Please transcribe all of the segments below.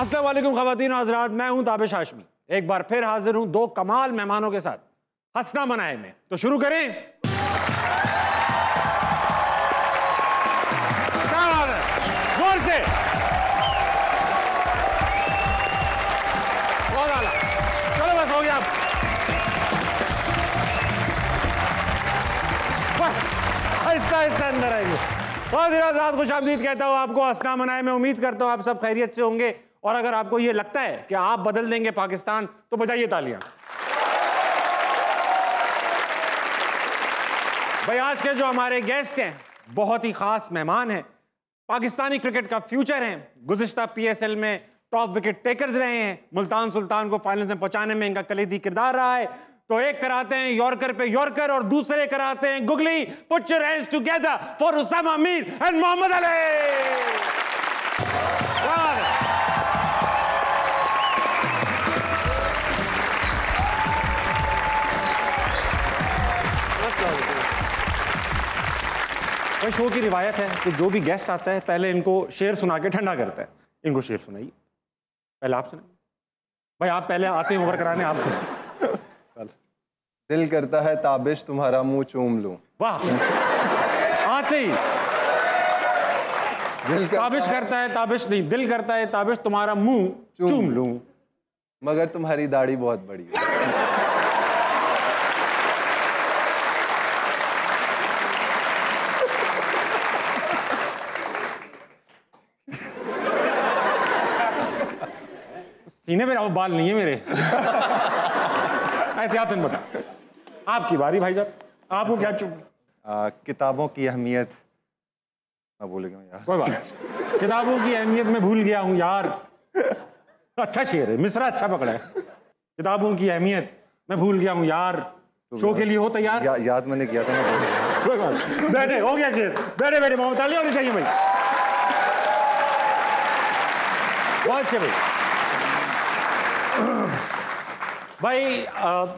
अस्सलाम वालेकुम ख़वातीन और हज़रात, मैं हूं ताबिश हाशमी। एक बार फिर हाजिर हूं दो कमाल मेहमानों के साथ हंसना मनाए में। तो शुरू करें। क्या बात है, जोर से। बहुत आला, चलो बस हो गया। आहिस्ता आहिस्ता अंदर आइए। बहुत दिनों खुश आमदीद कहता हूँ आपको हंसना मनाए में। उम्मीद करता हूँ आप सब खैरियत से होंगे, और अगर आपको ये लगता है कि आप बदल देंगे पाकिस्तान तो बजाइए तालियां। भाई आज के जो हमारे गेस्ट हैं बहुत ही खास मेहमान हैं, पाकिस्तानी क्रिकेट का फ्यूचर हैं, गुज़िश्ता पीएसएल में टॉप विकेट टेकर्स रहे हैं, मुल्तान सुल्तान को फाइनल्स में पहुंचाने में इनका कलीदी किरदार रहा है। तो एक कराते हैं यॉर्कर पे यॉर्कर और दूसरे कराते हैं googly. Put your hands together for Usama Mir and Mohammad Ali. भाई शो की रिवायत है कि जो भी गेस्ट आता है पहले इनको शेर सुना के ठंडा करता है। इनको शेर सुनाइए, पहले आप सुनाइए। भाई आप पहले आते हैं ओवर कराने, आप सुनाइए। दिल करता है ताबिश तुम्हारा मुंह चूम लूं। वाह, आते ही ताबिश करता है, ताबिश नहीं, दिल करता है ताबिश तुम्हारा मुंह चूम लूं, मगर तुम्हारी दाढ़ी बहुत बड़ी है। सीने पे बाल नहीं है मेरे। एहतियातन बता। आपकी बारी भाई साहब, आपको क्या चुप। किताबों की अहमियत मैं भूल गया यार। कोई बात नहीं। किताबों की अहमियत मैं भूल गया हूँ यार। अच्छा शेर है, मिसरा अच्छा पकड़ा है। किताबों की अहमियत मैं भूल गया हूँ यार। शो के लिए हो तैयार? याद मैंने किया था ना। कोई बात नहीं, बैठे, हो गया शेर। बैठे बैठे, मोहम्मद अली होनी चाहिए भाई। बहुत अच्छे भाई। भाई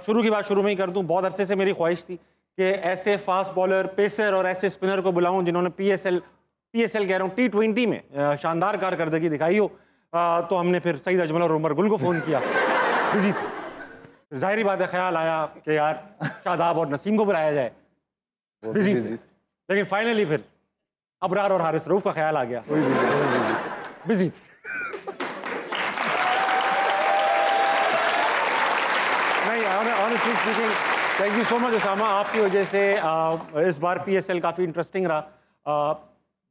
शुरू की बात शुरू में ही कर दूं। बहुत अरसे से मेरी ख्वाहिश थी कि ऐसे फास्ट बॉलर, पेसर और ऐसे स्पिनर को बुलाऊं जिन्होंने पीएसएल कह रहा हूं T20 में शानदार कारकर्दगी दिखाई हो। तो हमने फिर सईद अजमल और उमर गुल को फ़ोन किया। बिजी थे, जाहिर बात है ख्याल आया कि यार शादाब और नसीम को बुलाया जाए। बिजी थे, लेकिन फाइनली फिर अबरार और हारिस रऊफ का ख्याल आ गया। बिजी थे। Thank you so much Usama, आपकी वजह से इस बार पीएसएल काफ़ी इंटरेस्टिंग रहा।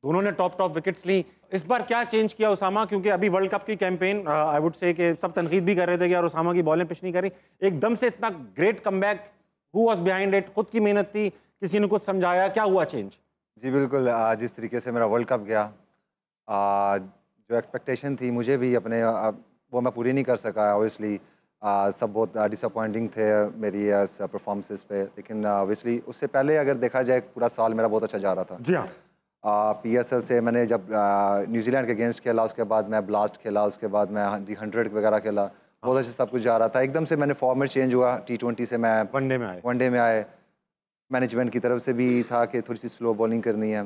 दोनों ने टॉप विकेट्स ली। इस बार क्या चेंज किया उसामा? क्योंकि अभी वर्ल्ड कप की कैंपेन आई वुड से कि सब तनकीद भी कर रहे थे कि यार उसामा की बॉलें पिच नहीं करी। एकदम से इतना great comeback, who was behind it? खुद की मेहनत थी, किसी ने कुछ समझाया, क्या हुआ चेंज? जी बिल्कुल, जिस तरीके से मेरा वर्ल्ड कप गया, जो एक्सपेक्टेशन थी मुझे भी अपने, वो मैं पूरी नहीं कर सका ऑब्वियसली। सब बहुत डिसअपॉइंटिंग थे मेरी परफॉर्मेंसेस पे, लेकिन ऑब्वियसली उससे पहले अगर देखा जाए पूरा साल मेरा बहुत अच्छा जा रहा था। जी हाँ। पीएसएल से मैंने जब न्यूजीलैंड के अगेंस्ट खेला, उसके बाद मैं ब्लास्ट खेला, उसके बाद मैं 100 वगैरह खेला, बहुत अच्छा सब कुछ जा रहा था। एकदम से मैंने फॉर्मेट चेंज हुआ, T20 से मैं वनडे में आए। मैनेजमेंट की तरफ से भी था कि थोड़ी सी स्लो बॉलिंग करनी है,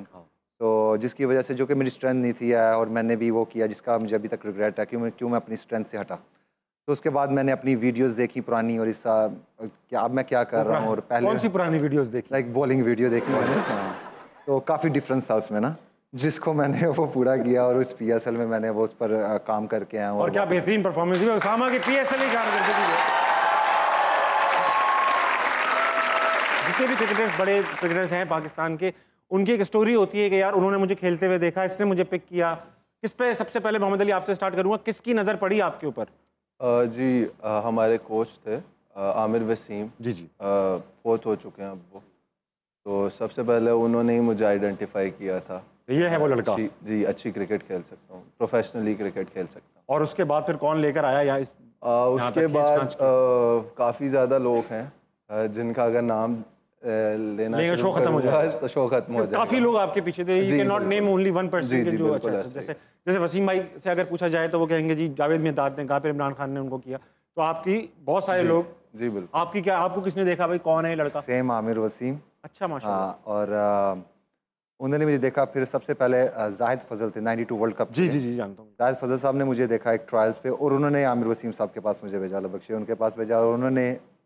तो जिसकी वजह से जो कि मेरी स्ट्रेंथ नहीं थी, और मैंने भी वो किया जिसका मुझे अभी तक रिग्रेट है क्यों मैं अपनी स्ट्रेंथ से हटा। तो उसके बाद मैंने अपनी वीडियोस देखी पुरानी, और इस क्या अब मैं क्या कर रहा हूँ, और पहले कौन सी पुरानी वीडियोस देखी? लाइक बॉलिंग वीडियो देखी मैंने। हाँ, तो काफ़ी डिफरेंस था उसमें ना, जिसको मैंने वो पूरा किया, और उस पीएसएल में मैंने वो उस पर काम करके आया हूँ। और क्या बेहतरीन परफॉर्मेंस हुई उसामा की पीएसएल ही कारकर्दगी है। जितने भी क्रिकेटर्स, बड़े क्रिकेटर्स हैं पाकिस्तान के, उनकी एक स्टोरी होती है कि यार उन्होंने मुझे खेलते हुए देखा, इसने मुझे पिक किया। किस पे सबसे पहले, मोहम्मद अली आपसे स्टार्ट करूंगा, किसकी नज़र पड़ी आपके ऊपर? जी हमारे कोच थे आमिर वसीम जी फोर्थ हो चुके हैं अब वो। तो सबसे पहले उन्होंने ही मुझे आइडेंटिफाई किया था, ये है वो लड़का। जी अच्छी क्रिकेट खेल सकता हूँ, प्रोफेशनली क्रिकेट खेल सकता हूँ। और उसके बाद फिर कौन लेकर आया या उसके बाद काफ़ी ज़्यादा लोग हैं जिनका अगर नाम लेना शो खत्म हो जाए तो शो खत्म हो जाए। काफ़ी लोग आपके पीछे थे, you can not name only one person के जो अच्छा, जैसे वसीम भाई से अगर पूछा जाए तो वो कहेंगे जी जावेद मेहताब ने कहा, फिर इमरान खान ने उनको किया। तो आपकी बहुत सारे लोग। जी बिल्कुल। आपकी क्या, आपको किसने देखा भाई, कौन है लड़का? सेम आमिर वसीम। अच्छा माशाल्लाह। और उन्होंने मुझे देखा, फिर सबसे पहले जाहिद फजल थे 92 वर्ल्ड कप। जी जी जी जानता हूँ। जाहिद फजल साहब ने मुझे देखा एक ट्रायल्स पे, और उन्होंने आमिर वसीम साहब के पास मुझे भेजा, बख्शे उनके पास भेजा, और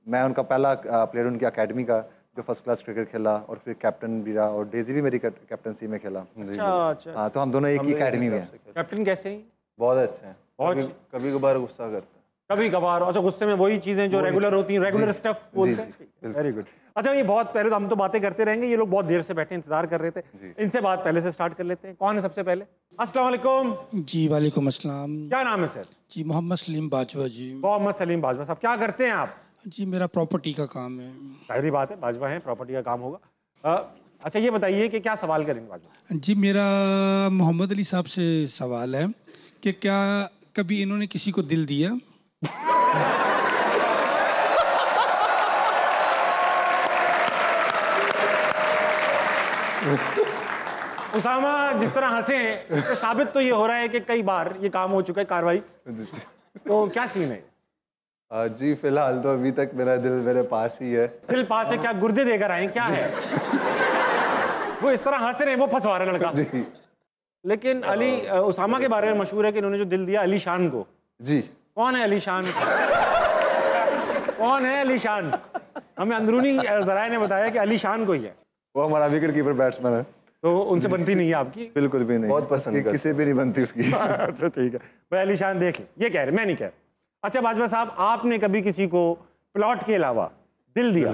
मैं उनका पहला प्लेयर उनकी अकेडमी का जो फर्स्ट क्लास क्रिकेट खेला, और फिर कैप्टन भी रहा, और डेजी भी मेरी कैप्टनसी में खेला। अच्छा। हाँ, तो हम दोनों एक ही अकेडमी में हैं। कैप्टन कैसे हैं? बहुत अच्छे हैं। कभी कभार गुस्सा करते हैं, कभी कभार। अच्छा, गुस्से में वही चीजें जो रेगुलर होती हैं, रेगुलर स्टफ बोलते हैं। Very good. अच्छा, ये बहुत पहले तो हम तो बातें करते रहेंगे, ये लोग बहुत देर से बैठे इंतजार कर रहे थे, इनसे बात पहले से स्टार्ट कर लेते हैं। कौन है सबसे पहले? अस्सलाम वालेकुम। जी वालेकुम अस्सलाम। क्या नाम है सर? जी मोहम्मद सलीम बाजवा जी। मोहम्मद सलीम बाजवा साहब, क्या करते हैं आप? जी मेरा प्रॉपर्टी का काम है। जाहिर बात है, बाजवा है, प्रॉपर्टी का काम होगा। अच्छा, ये बताइए कि क्या सवाल करेंगे बाजवा? जी मेरा मोहम्मद अली साहब से सवाल है कि क्या कभी इन्होंने किसी को दिल दिया? उसामा जिस तरह हंसे हैं, तो साबित तो ये हो रहा है कि कई बार ये काम हो चुका है, कार्रवाई। तो क्या सीन है? जी फिलहाल तो अभी तक मेरा दिल मेरे पास ही है। दिल पास है? क्या गुर्दे देकर आए, क्या है? वो इस तरह हंस रहे हैं, वो फंसवा रहे लड़का जी। लेकिन अली उसामा के बारे में मशहूर है कि इन्होंने जो दिल दिया अली शान को। जी। कौन है अली शान? कौन है अली शान? हमें अंदरूनी जराए ने बताया कि अली शान को ही है। वो हमारा विकेट कीपर बैट्समैन है। तो उनसे बनती नहीं है आपकी? बिल्कुल भी नहीं, बहुत पसंद किसी भी नहीं बनती उसकी। अच्छा ठीक है भाई, अली शान देख ये कह रहे, मैं नहीं कह रहा। अच्छा बाजवा साहब, आपने कभी किसी को प्लॉट के अलावा दिल दिया?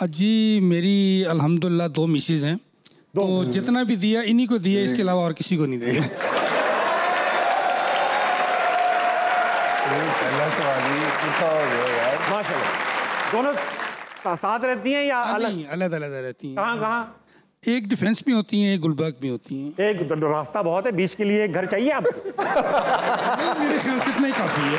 जी मेरी अल्हम्दुलिल्लाह 2 मिसेज हैं, तो जितना भी दिया इन्हीं को दिया, इसके अलावा और किसी को नहीं दिया। माशाल्लाह। दोनों साथ रहती हैं या अलग? अलग अलग रहती हैं। कहाँ कहाँ? एक डिफेंस में होती हैं, एक गुलबर्ग में होती हैं। एक रास्ता बहुत है, बीच के लिए एक घर चाहिए आपको? मेरे ख्याल से इतना ही काफ़ी है।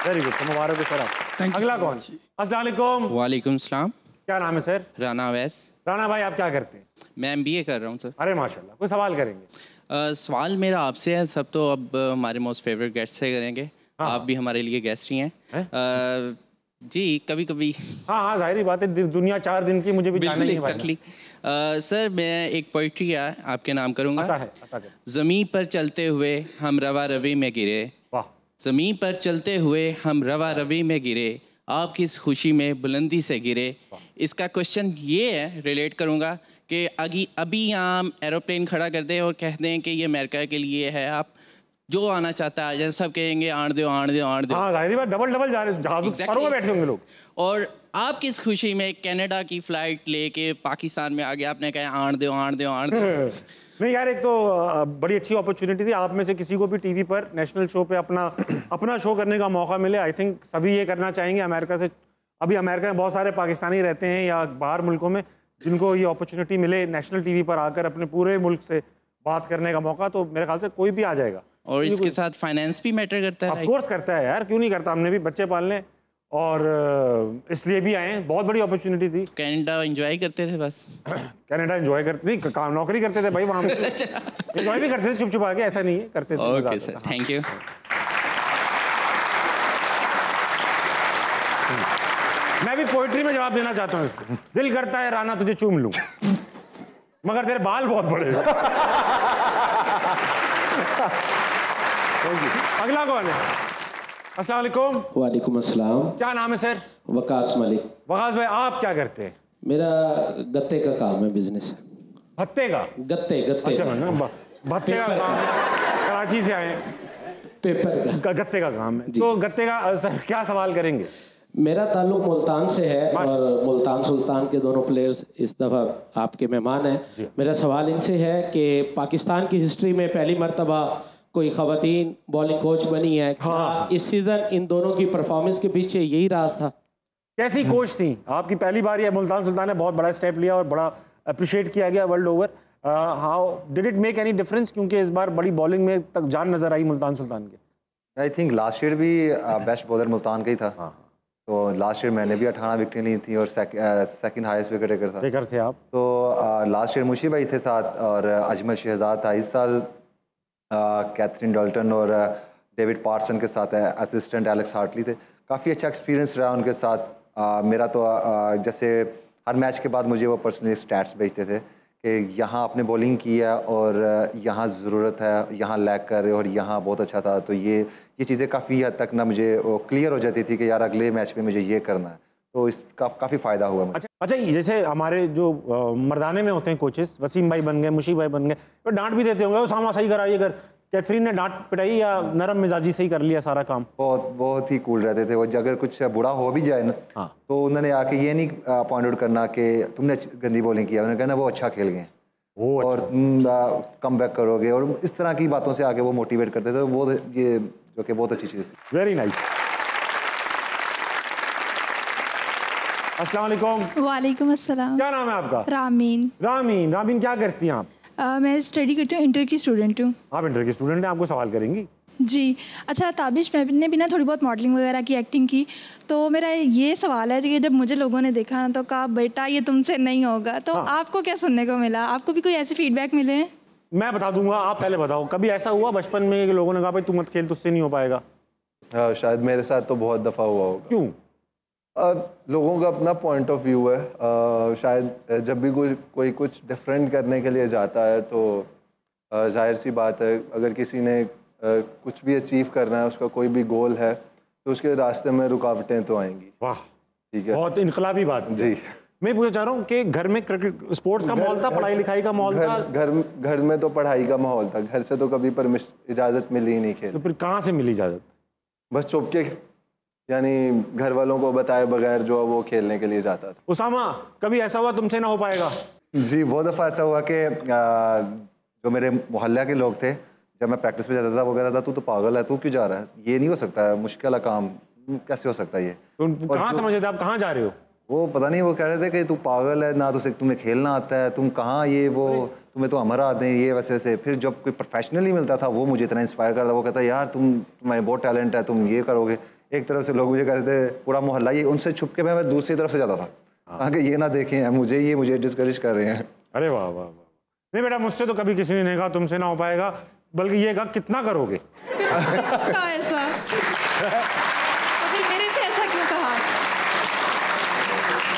वेरी गुड, तो मुबारक हो सर आप। अगला कौन? अस्सलाम वालेकुम। वालेकुम सलाम। क्या नाम है सर? राना अवैस। राना भाई, आप क्या करते हैं? मैं MBA कर रहा हूँ सर। अरे माशाल्लाह। कोई सवाल करेंगे? सवाल मेरा आपसे है, सब तो अब हमारे मोस्ट फेवरेट गेस्ट से करेंगे। आप भी हमारे लिए गेस्ट ही हैं। जी कभी कभी। हाँ हाँ, जाहिर बात है, दुनिया 4 दिन की, मुझे भी जाना ही है। एग्जैक्टली। सर मैं एक पोइट्री आपके नाम करूँगा। आता है। ज़मीं पर चलते हुए हम रवा रवी में गिरे, ज़मीं पर चलते हुए हम रवा रवी में गिरे, आप किस खुशी में बुलंदी से गिरे। इसका क्वेश्चन ये है, रिलेट करूँगा कि अभी हम एरोप्लेन खड़ा कर दें और कह दें कि ये अमेरिका के लिए है, आप जो आना चाहता है आ जाए, सब कहेंगे आण दो आण दो आण दो। हाँ, जाहिर बात, डबल जा रहे, जहाज़ों में बैठे होंगे लोग। और आप किस खुशी में कनाडा की फ्लाइट लेके पाकिस्तान में आ गया, आपने कहा आण दो आण दो आण दो। नहीं यार, एक तो बड़ी अच्छी अपॉर्चुनिटी थी, आप में से किसी को भी टीवी पर नेशनल शो पे अपना शो करने का मौका मिले। आई थिंक सभी ये करना चाहेंगे। अमेरिका से, अभी अमेरिका में बहुत सारे पाकिस्तानी रहते हैं या बाहर मुल्कों में, जिनको ये अपॉर्चुनिटी मिले नेशनल टीवी पर आकर अपने पूरे मुल्क से बात करने का मौका, तो मेरे ख्याल से कोई भी आ जाएगा। और इसके साथ फाइनेंस भी मैटर करता है। ऑफ कोर्स करता है यार, क्यों नहीं करता। हमने भी बच्चे पालने और इसलिए भी आए हैं। बहुत बड़ी अपॉर्चुनिटी थी। कनाडा एंजॉय करते थे बस? कनाडा एंजॉय करते नहीं, काम नौकरी करते थे भाई वहाँ पे। एंजॉय भी करते थे चुप चुप आके, ऐसा नहीं है, करते थे। Okay sir, thank you. मैं भी पोइट्री में जवाब देना चाहता हूँ इसको। दिल करता है राना तुझे चूम लूं, मगर तेरे बाल बहुत बड़े। अगला कौन है? अस्सलाम वालेकुम। वालेकुम अस्सलाम। क्या नाम है सर? वकास मलिक। वकास भाई, आप क्या करते हैं? मेरा गत्ते का काम है, बिजनेस। भत्ते का? गत्ते। अच्छा, भत्ते का काम है। कराची से आए? पेपर का गत्ते का काम है। तो गत्ते का सर क्या सवाल करेंगे? मेरा ताल्लुक मुल्तान से है और मुल्तान सुल्तान के दोनों प्लेयर्स इस दफ़ा आपके मेहमान हैं। मेरा सवाल इनसे है कि पाकिस्तान की हिस्ट्री में पहली मर्तबा कोई ख़वातीन बॉलिंग कोच बनी है। हाँ। इस सीज़न इन दोनों की परफॉर्मेंस के पीछे यही राज था? कैसी कोच थी आपकी? पहली बार ये मुल्तान सुल्तान ने बहुत बड़ा स्टेप लिया और बड़ा अप्रिशिएट किया गया world over. How did it make any difference? क्योंकि इस बार बड़ी बॉलिंग में तक जान नजर आई मुल्तान सुल्तान के। आई थिंक लास्ट ईयर भी बेस्ट बॉलर मुल्तान का ही था। हाँ। तो लास्ट ईयर मैंने भी 18 विकेटें ली थी और सेकंड हाईएस्ट विकेट टेकर थे आप। तो लास्ट ईयर मुशी भाई थे साथ और अजमल शहजाद था। इस साल कैथरीन डल्टन और डेविड पार्सन के साथ असिस्टेंट एलेक्स हार्टली थे। काफ़ी अच्छा एक्सपीरियंस रहा उनके साथ। मेरा तो जैसे हर मैच के बाद मुझे वो पर्सनली स्टैट्स भेजते थे कि यहाँ आपने बॉलिंग की है और यहाँ ज़रूरत है, यहाँ लैग कर रहे हो और यहाँ बहुत अच्छा था, तो ये चीज़ें काफ़ी हद तक ना मुझे क्लियर हो जाती थी कि यार अगले मैच में मुझे ये करना है, तो इसका काफ़ी फ़ायदा हुआ मुझे। अच्छा, जैसे हमारे जो मर्दाने में होते हैं कोचेस, वसीम भाई बन गए, मुशी भाई बन गए, तो डांट भी देते होंगे, उसामा सही करा, ये कर। कैथरीन ने डांट पिटाई या नरम मिजाजी से ही कर लिया सारा काम? बहुत ही कूल रहते थे वो। अगर कुछ बुरा हो भी जाए ना, तो उन्होंने आके ये नहीं पॉइंट आउट करना कि तुमने गंदी बॉलिंग किया, उन्होंने कहना वो अच्छा खेल गए और कम बैक करोगे, और इस तरह की बातों से आके वो मोटिवेट करते थे। वो ये जो कि बहुत अच्छी चीज़ थी। Very nice. अस्सलाम वालेकुम। वालेकुम अस्सलाम। क्या नाम है आपका? रामीन। रामीन क्या करती हैं आप? मैं स्टडी करती हूँ, इंटर की स्टूडेंट हूँ। आप इंटर की स्टूडेंट हैं, आपको सवाल करेंगी जी। अच्छा ताबिश, मैंने भी ना थोड़ी बहुत मॉडलिंग वगैरह की, एक्टिंग की, तो मेरा ये सवाल है कि जब मुझे लोगों ने देखा ना तो कहा बेटा ये तुमसे नहीं होगा, तो आपको क्या सुनने को मिला? आपको भी कोई ऐसे फीडबैक मिले हैं? मैं बता दूंगा, आप पहले बताओ। कभी ऐसा हुआ बचपन में कि लोगों ने कहा भाई तू मत खेल, तुझसे नहीं हो पाएगा? शायद मेरे साथ तो बहुत दफ़ा हुआ होगा। क्यों? लोगों का अपना पॉइंट ऑफ व्यू है। शायद जब भी कोई कुछ डिफरेंट करने के लिए जाता है तो जाहिर सी बात है, अगर किसी ने कुछ भी अचीव करना है, उसका कोई भी गोल है, तो उसके रास्ते में रुकावटें तो आएंगी। वाह, ठीक है, बहुत इनकलाबी बात है। जी। मैं पूछना चाह रहा हूँ कि घर में क्रिकेट स्पोर्ट्स का माहौल था, पढ़ाई लिखाई का माहौल था? घर में तो पढ़ाई का माहौल था, घर से तो कभी इजाज़त मिली ही नहीं खेल। तो फिर कहाँ से मिली इजाज़त? बस चुपके, यानी घर वालों को बताए बगैर जो वो खेलने के लिए जाता था। उसामा, कभी ऐसा हुआ तुमसे ना हो पाएगा? जी, बहुत दफ़ा ऐसा हुआ कि जो मेरे मोहल्ला के लोग थे, जब मैं प्रैक्टिस पे जाता था, वो कहता था तू तो पागल है, तू क्यों जा रहा है, ये नहीं हो सकता है, मुश्किल है काम, कैसे हो सकता है ये। कहाँ समझे थे आप, कहाँ जा रहे हो? वो पता नहीं, वो कह रहे थे कि तू पागल है, ना तुम्हें खेलना आता है, तुम कहाँ ये वो, तुम्हें तो हमारा आते हैं, ये वैसे वैसे। फिर जब कोई प्रोफेशनली मिलता था, वो मुझे इतना इंस्पायर करता, वो कहता यार तुम्हें बहुत टैलेंट है, तुम ये करोगे। एक तरफ से लोग मुझे कहते थे, पूरा मोहल्ला, ये उनसे छुप के मैं दूसरी तरफ से जाता था, ताकि ये ना देखें मुझे डिस्करेज कर रहे हैं। अरे वाह वाह वाह। नहीं बेटा, मुझसे तो कभी किसी ने नहीं कहा तुमसे ना हो पाएगा, बल्कि ये कहा कितना करोगे। कहा ऐसा? तो फिर मेरे से ऐसा क्यों कहा?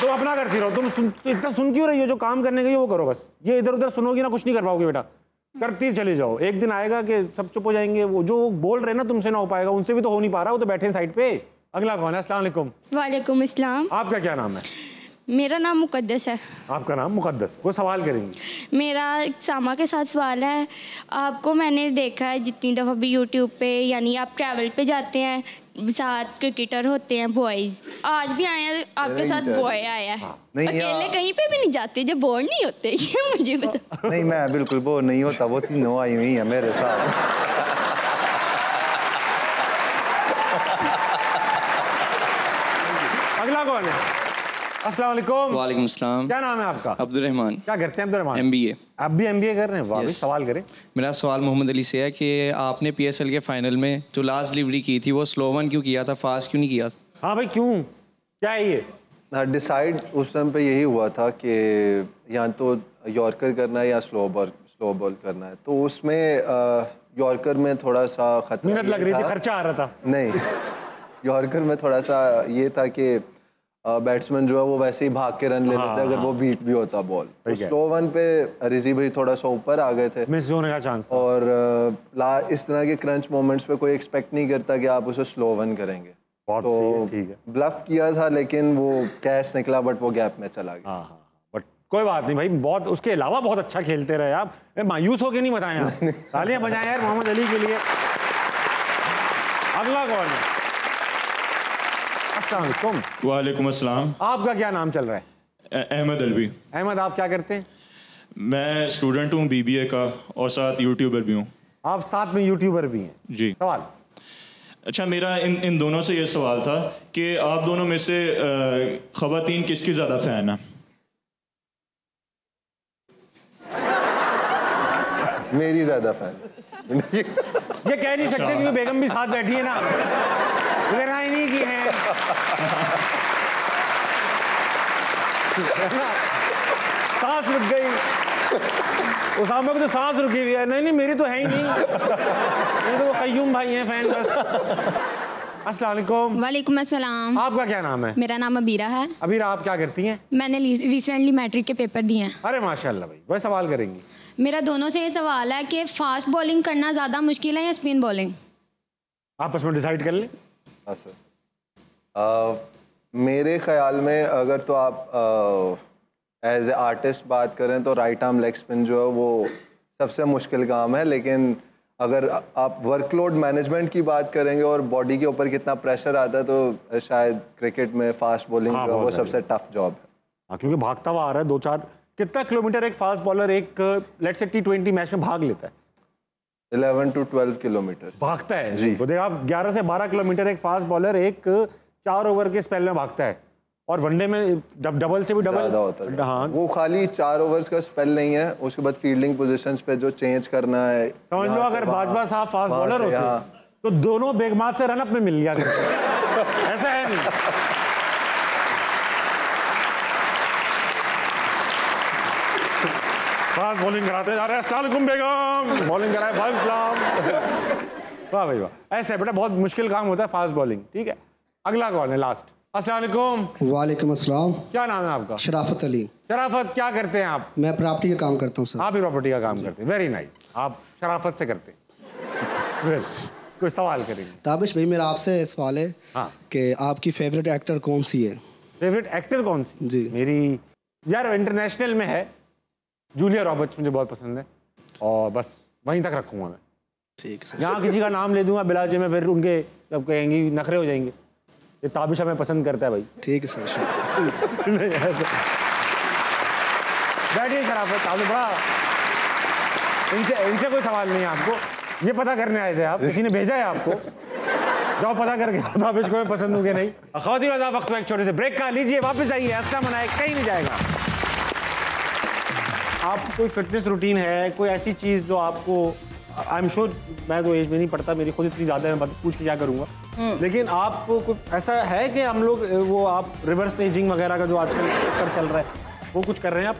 तो अपना करती रहो, तुम इतना सुन क्यों रही हो? जो काम करने के वो करो बस। ये इधर उधर सुनोगी ना, कुछ नहीं कर पाओगे बेटा, करती चले जाओ। एक दिन आएगा कि सब चुप हो जाएंगे। वो जो बोल रहे हैं ना तुमसे ना हो पाएगा, उनसे भी तो हो नहीं पा रहा, वो तो बैठे हैं साइड पे। अगला कौन है? अस्सलाम वालेकुम। वालेकुम अस्सलाम। आपका क्या नाम है? मेरा नाम मुकद्दस है। आपका नाम मुकद्दस। वो सवाल करेंगी। मेरा सामा के साथ सवाल है, आपको मैंने देखा है जितनी दफ़ा भी यूट्यूब पे, यानी आप ट्रैवल पे जाते हैं, साथ क्रिकेटर होते हैं बॉयज़, आज भी आए हैं आपके साथ बॉय आया है। अकेले कहीं पे भी नहीं जाते जब बोर नहीं होते? ये मुझे बता। नहीं, मैं बिल्कुल बोर नहीं होता, वो तीनों आई हुई है मेरे साथ। अगला कौन है? अस्सलाम वालेकुम। वालेकुम अस्सलाम। क्या नाम है आपका? अब्दुर्रहमान। क्या करते हैं अब्दुर्रहमान? MBA। आप भी MBA कर रहे हैं? वाह, सवाल करें। मेरा सवाल मोहम्मद अली से है कि आपने PSL के फाइनल में जो लास्ट डिलीवरी की थी वो स्लो वन क्यों किया था, फास्ट क्यों नहीं किया था? हाँ भाई, क्यों, क्या है ये? डिसाइड उस टाइम पे यही हुआ था कि या तो यॉर्कर करना है या स्लो बॉल करना है। तो उसमें यॉर्कर में थोड़ा सा खतरा, मेहनत लग रही थी, खर्चा आ रहा था। नहीं, यॉर्कर में थोड़ा सा ये था कि बैट्समैन जो है वो वैसे ही भाग के रन ले लेते अगर वो बीट भी होता बॉल। तो स्लो वन पे रिजी भाई थोड़ा सा ऊपर आ गए थे, मिस होने का चांस था। और इस तरह के क्रंच मोमेंट्स पे कोई एक्सपेक्ट नहीं करता कि आप उसे स्लो वन करेंगे। बहुत तो ठीक है, ब्लफ किया था, लेकिन वो कैच निकला, बट वो गैप में चला गया। हाँ, बट कोई बात नहीं भाई, बहुत उसके अलावा बहुत अच्छा खेलते रहे आप। मायूस होके नहीं बताएं आप। तालियां बजाएं यार मोहम्मद अली के लिए। अगला कौन है? अस्सलाम वालेकुम। वालेकुम अस्सलाम। आपका क्या नाम चल रहा है? अहमद अलवी। अहमद, आप क्या करते हैं? मैं स्टूडेंट हूँ BBA का और साथ यूट्यूबर भी हूँ। आप साथ में यूट्यूबर भी हैं? जी। सवाल? अच्छा, मेरा इन दोनों से ये सवाल था कि आप दोनों में से ख़वातीन किसकी ज़्यादा फ़ैन है? मेरी ज़्यादा फैन। ये कह नहीं सकते क्योंकि बेगम भी साथ बैठी है ना, लड़ाई नहीं की है। सांस रुक गई उसामा को, तो सांस रुकी हुई है। नहीं मेरी तो है ही नहीं, मेरे तो वो कय्यूम भाई हैं फैन बस। अस्सलाम वालेकुम। वालेकुम अस्सलाम। आपका क्या नाम है? मेरा नाम अबीरा है। अबीरा, आप क्या करती हैं? मैंने रिसेंटली मैट्रिक के पेपर दिए हैं। अरे माशाल्लाह भाई, वह सवाल करेंगी? मेरा दोनों से ये सवाल है कि फास्ट बॉलिंग करना ज़्यादा मुश्किल है या स्पिन बॉलिंग? आपस में डिसाइड कर लें। हाँ सर, मेरे ख्याल में अगर तो आप एज ए आर्टिस्ट बात करें तो राइट आर्म लेग स्पिन जो है वो सबसे मुश्किल काम है, लेकिन अगर आप वर्कलोड मैनेजमेंट की बात करेंगे और बॉडी के ऊपर कितना प्रेशर आता है तो शायद क्रिकेट में फास्ट बॉलिंग जो है वो सबसे टफ जॉब है। हाँ, क्योंकि भागता हुआ आ रहा है 2-4। कितना किलोमीटर एक फास्ट बॉलर एक लेट्स से T20 मैच में भाग लेता है? 11 to 12 किलोमीटर भागता है जी। तो देखो आप 11 से 12 किलोमीटर एक फास्ट बॉलर एक 4 ओवर के स्पेल में भागता है, और वनडे में डबल से भी डबल ज़्यादा होता है। हाँ, वो खाली 4 ओवर्स का स्पेल नहीं है, उसके बाद फील्डिंग पोजीशंस पे जो चेंज करना है। समझ लो अगर बाजवा साहब फास्ट बॉलर होते तो दोनों बेगमात से रनअप में मिल गया ऐसा है नहीं। फास्ट बॉलिंग कराते जा रहे हैं, अस्सलाम वालेकुम बेगम, बॉलिंग कराए भाई सलाम। वाह भाई वाह, ऐसे बेटा बहुत मुश्किल काम होता है फास्ट बॉलिंग। ठीक है, अगला कौन है? लास्ट। अस्सलाम वालेकुम। वालेकुम अस्सलाम। क्या नाम है आपका? शराफत अली। शराफत, क्या करते हैं आप? मैं प्रॉपर्टी का काम करता हूँ सर। आप भी प्रॉपर्टी का काम करते हैं, वेरी नाइस। आप शराफत से करते हैं। कोई सवाल करेंगे? ताबिश भाई, मेरा आपसे सवाल है कि आपकी फेवरेट एक्टर कौन सी है? फेवरेट एक्टर कौन सी? जी मेरी यार इंटरनेशनल में है जूलिया रॉबर्ट्स, मुझे बहुत पसंद है, और बस वहीं तक रखूँगा मैं। ठीक है। यहाँ किसी का नाम ले दूंगा बिलाजे में, फिर उनके जब कहेंगी नखरे हो जाएंगे। ये ताबिश हमें पसंद करता है भाई। ठीक है सर। बैठिए शराफत, आपने बड़ा इनसे कोई सवाल नहीं है आपको, ये पता करने आए थे आप, किसी ने भेजा है आपको? जाओ पता करके ताबिश को मैं पसंद हूँ कि नहीं। ख़वातीन और हज़रात, वक्त में एक छोटे से ब्रेक का लीजिए, वापस आइए। अच्छा मनाए, कहीं नहीं जाएगा। आप कोई फिटनेस रूटीन है, कोई ऐसी चीज़ जो आपको, आई एम श्योर मैं तो एज में नहीं पढ़ता, मेरी खुद इतनी ज़्यादा है, मैं पूछ के क्या करूँगा, लेकिन आपको कुछ ऐसा है कि हम लोग वो आप रिवर्स एजिंग वगैरह का जो आजकल चल रहा है वो कुछ कर रहे हैं आप?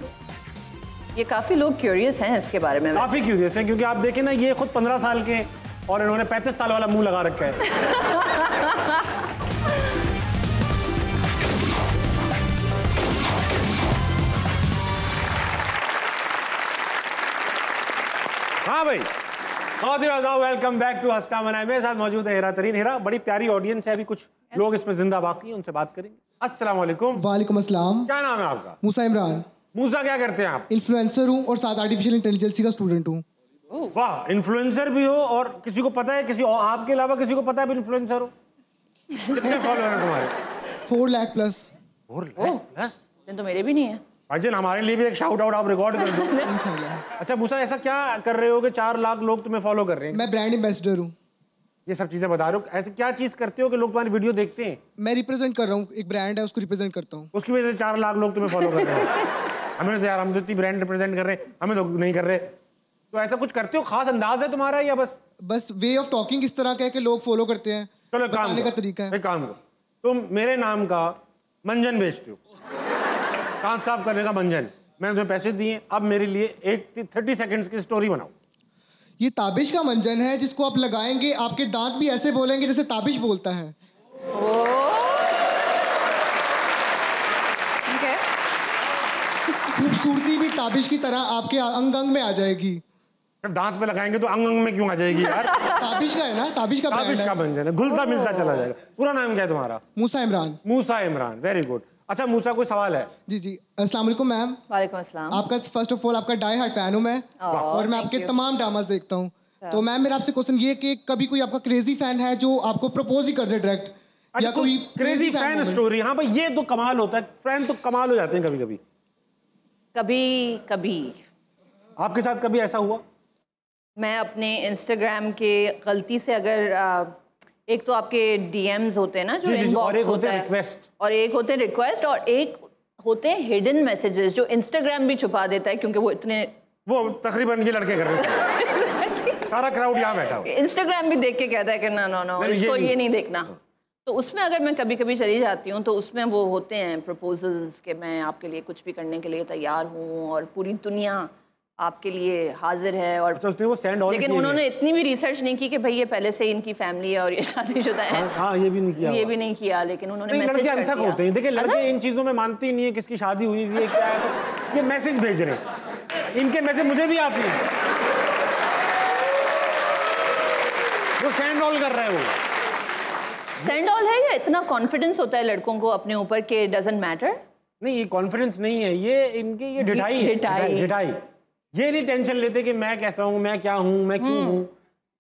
ये काफ़ी लोग क्यूरियस हैं इसके बारे में। काफ़ी क्यूरियस हैं, क्योंकि आप देखें ना, ये खुद 15 साल के और इन्होंने 35 साल वाला मुंह लगा रखा है। हाँ भाई, वेलकम बैक टू हस्ता मनाए। मेरे साथ मौजूद है हिरा तरीन। हिरा, बड़ी प्यारी ऑडियंस है, अभी कुछ लोग इसमें जिंदा बाकी हैं, उनसे बात करेंगे। अस्सलाम वालेकुम। वालेकुम अस्सलाम। क्या नाम है आपका? मूसा इमरान। मूसा, क्या करते हैं आप? इन्फ्लुएंसर हूँ और साथ आर्टिफिशियल इंटेलिजेंस का स्टूडेंट हूँ। वाह, इन्फ्लुएंसर भी हो और किसी को पता है, किसी और आपके अलावा किसी को पता है इन्फ्लुएंसर हो? कितने फॉलोअर हैं तुम्हारे? 4 लाख प्लस। 4 लाख प्लस? तो मेरे भी नहीं है। अजय, हमारे लिए भी एक शाउट आउट आप रिकॉर्ड कर दो। अच्छा मूसा, ऐसा क्या कर रहे हो कि 4 लाख लोग तुम्हें फॉलो कर रहे हैं? मैं ब्रांड एम्बेसडर हूँ। ये सब चीजें बता रहे हो, ऐसे क्या चीज करते हो कि लोग तुम्हारी वीडियो देखते हैं? मैं रिप्रेजेंट कर रहा हूँ, एक ब्रांड है उसको रिप्रेजेंट करता हूँ। उसकी वजह से 4 लाख लोग तुम्हें फॉलो कर रहे हैं। हमें तो यार, हम तो इतनी ब्रांड रिप्रेजेंट कर रहे हैं, हमें तो नहीं कर रहे। तो ऐसा कुछ करते हो, खास अंदाज है तुम्हारा या बस वे ऑफ टॉकिंग इस तरह का है कि लोग फॉलो करते हैं? चलो बताने का तरीका है। एक काम करो, तुम मेरे नाम का मंजन बेचते हो, कांच साफ करने का मंजन, मैंने तुम्हें पैसे दिए, अब मेरे लिए एक 30 सेकंड्स की स्टोरी बनाओ। ये ताबिश का मंजन है जिसको आप लगाएंगे, आपके दांत भी ऐसे बोलेंगे जैसे ताबिश बोलता है। खूबसूरती भी ताबिश की तरह आपके अंग अंग में आ जाएगी। दांत पे लगाएंगे तो अंग अंग में क्यों आ जाएगी यार? ताबिश का है ना, ताबिश का ब्रांड है। ताबिश का मंजन है, घुलता मिलता चला जाएगा। पूरा नाम क्या है तुम्हारा? मूसा इमरान। मूसा इमरान, वेरी गुड। अच्छा मूसा, कोई सवाल है? जी जी, अस्सलाम वालेकुम मैम। वालेकुम अस्सलाम। आपका फर्स्ट ऑफ ऑल आपका डाई हार्ड फैन हूँ मैं, और मैं आपके तमाम ड्रामास देखता हूँ। तो मैम मेरा आपसे क्वेश्चन ये कि कभी कोई आपका क्रेजी फैन है जो आपको प्रपोज ही कर दे डायरेक्ट, या कोई क्रेजी फैन स्टोरी? हाँ भाई, ये तो कमाल होता है, फैन तो कमाल हो जाते हैं कभी कभी। कभी आपके साथ कभी ऐसा हुआ? मैं अपने इंस्टाग्राम के गलती से, अगर एक तो आपके डीएम्स होते हैं ना जो इनबॉक्स होता है, और एक होते हैं रिक्वेस्ट, और एक होते हैं हिडन मैसेजेस जो इंस्टाग्राम भी छुपा देता है, क्योंकि वो इतने, वो तकरीबन ये लड़के कर रहे हैं। सारा क्राउड यहाँ बैठा हो, इंस्टाग्राम भी देख के कहता है कि नो इसको ये नहीं देखना। तो उसमें अगर मैं कभी कभी चली जाती हूँ तो उसमें वो होते हैं प्रपोजल्स कि मैं आपके लिए कुछ भी करने के लिए तैयार हूँ और पूरी दुनिया आपके लिए हाजिर है और अच्छा, उसने वो सेंड ऑल लेकिन उन्होंने इतनी भी रिसर्च नहीं की कि भाई ये पहले से इनकी फैमिली है और ये शादीशुदा है। हाँ, ये भी नहीं किया, ये भी नहीं किया, लेकिन उन्होंने मैसेज लड़के कर अंधक दिया। होते हैं। देखिए लड़के इन चीजों में मानते ही नहीं है किसकी शादी हुई है क्या है, तो ये मैसेज भेज रहे हैं। इनके मैसेज मुझे भी आती है, वो सेंड ऑल कर रहा है। वो सेंड ऑल है या इतना कॉन्फिडेंस होता है लड़कों को अपने ऊपर के डजंट मैटर? नहीं, ये कॉन्फिडेंस नहीं है, ये इनकी ये ढिठाई है, ढिठाई। ये नहीं टेंशन लेते कि मैं कैसा हूँ, मैं क्या हूँ, मैं क्यों हूँ,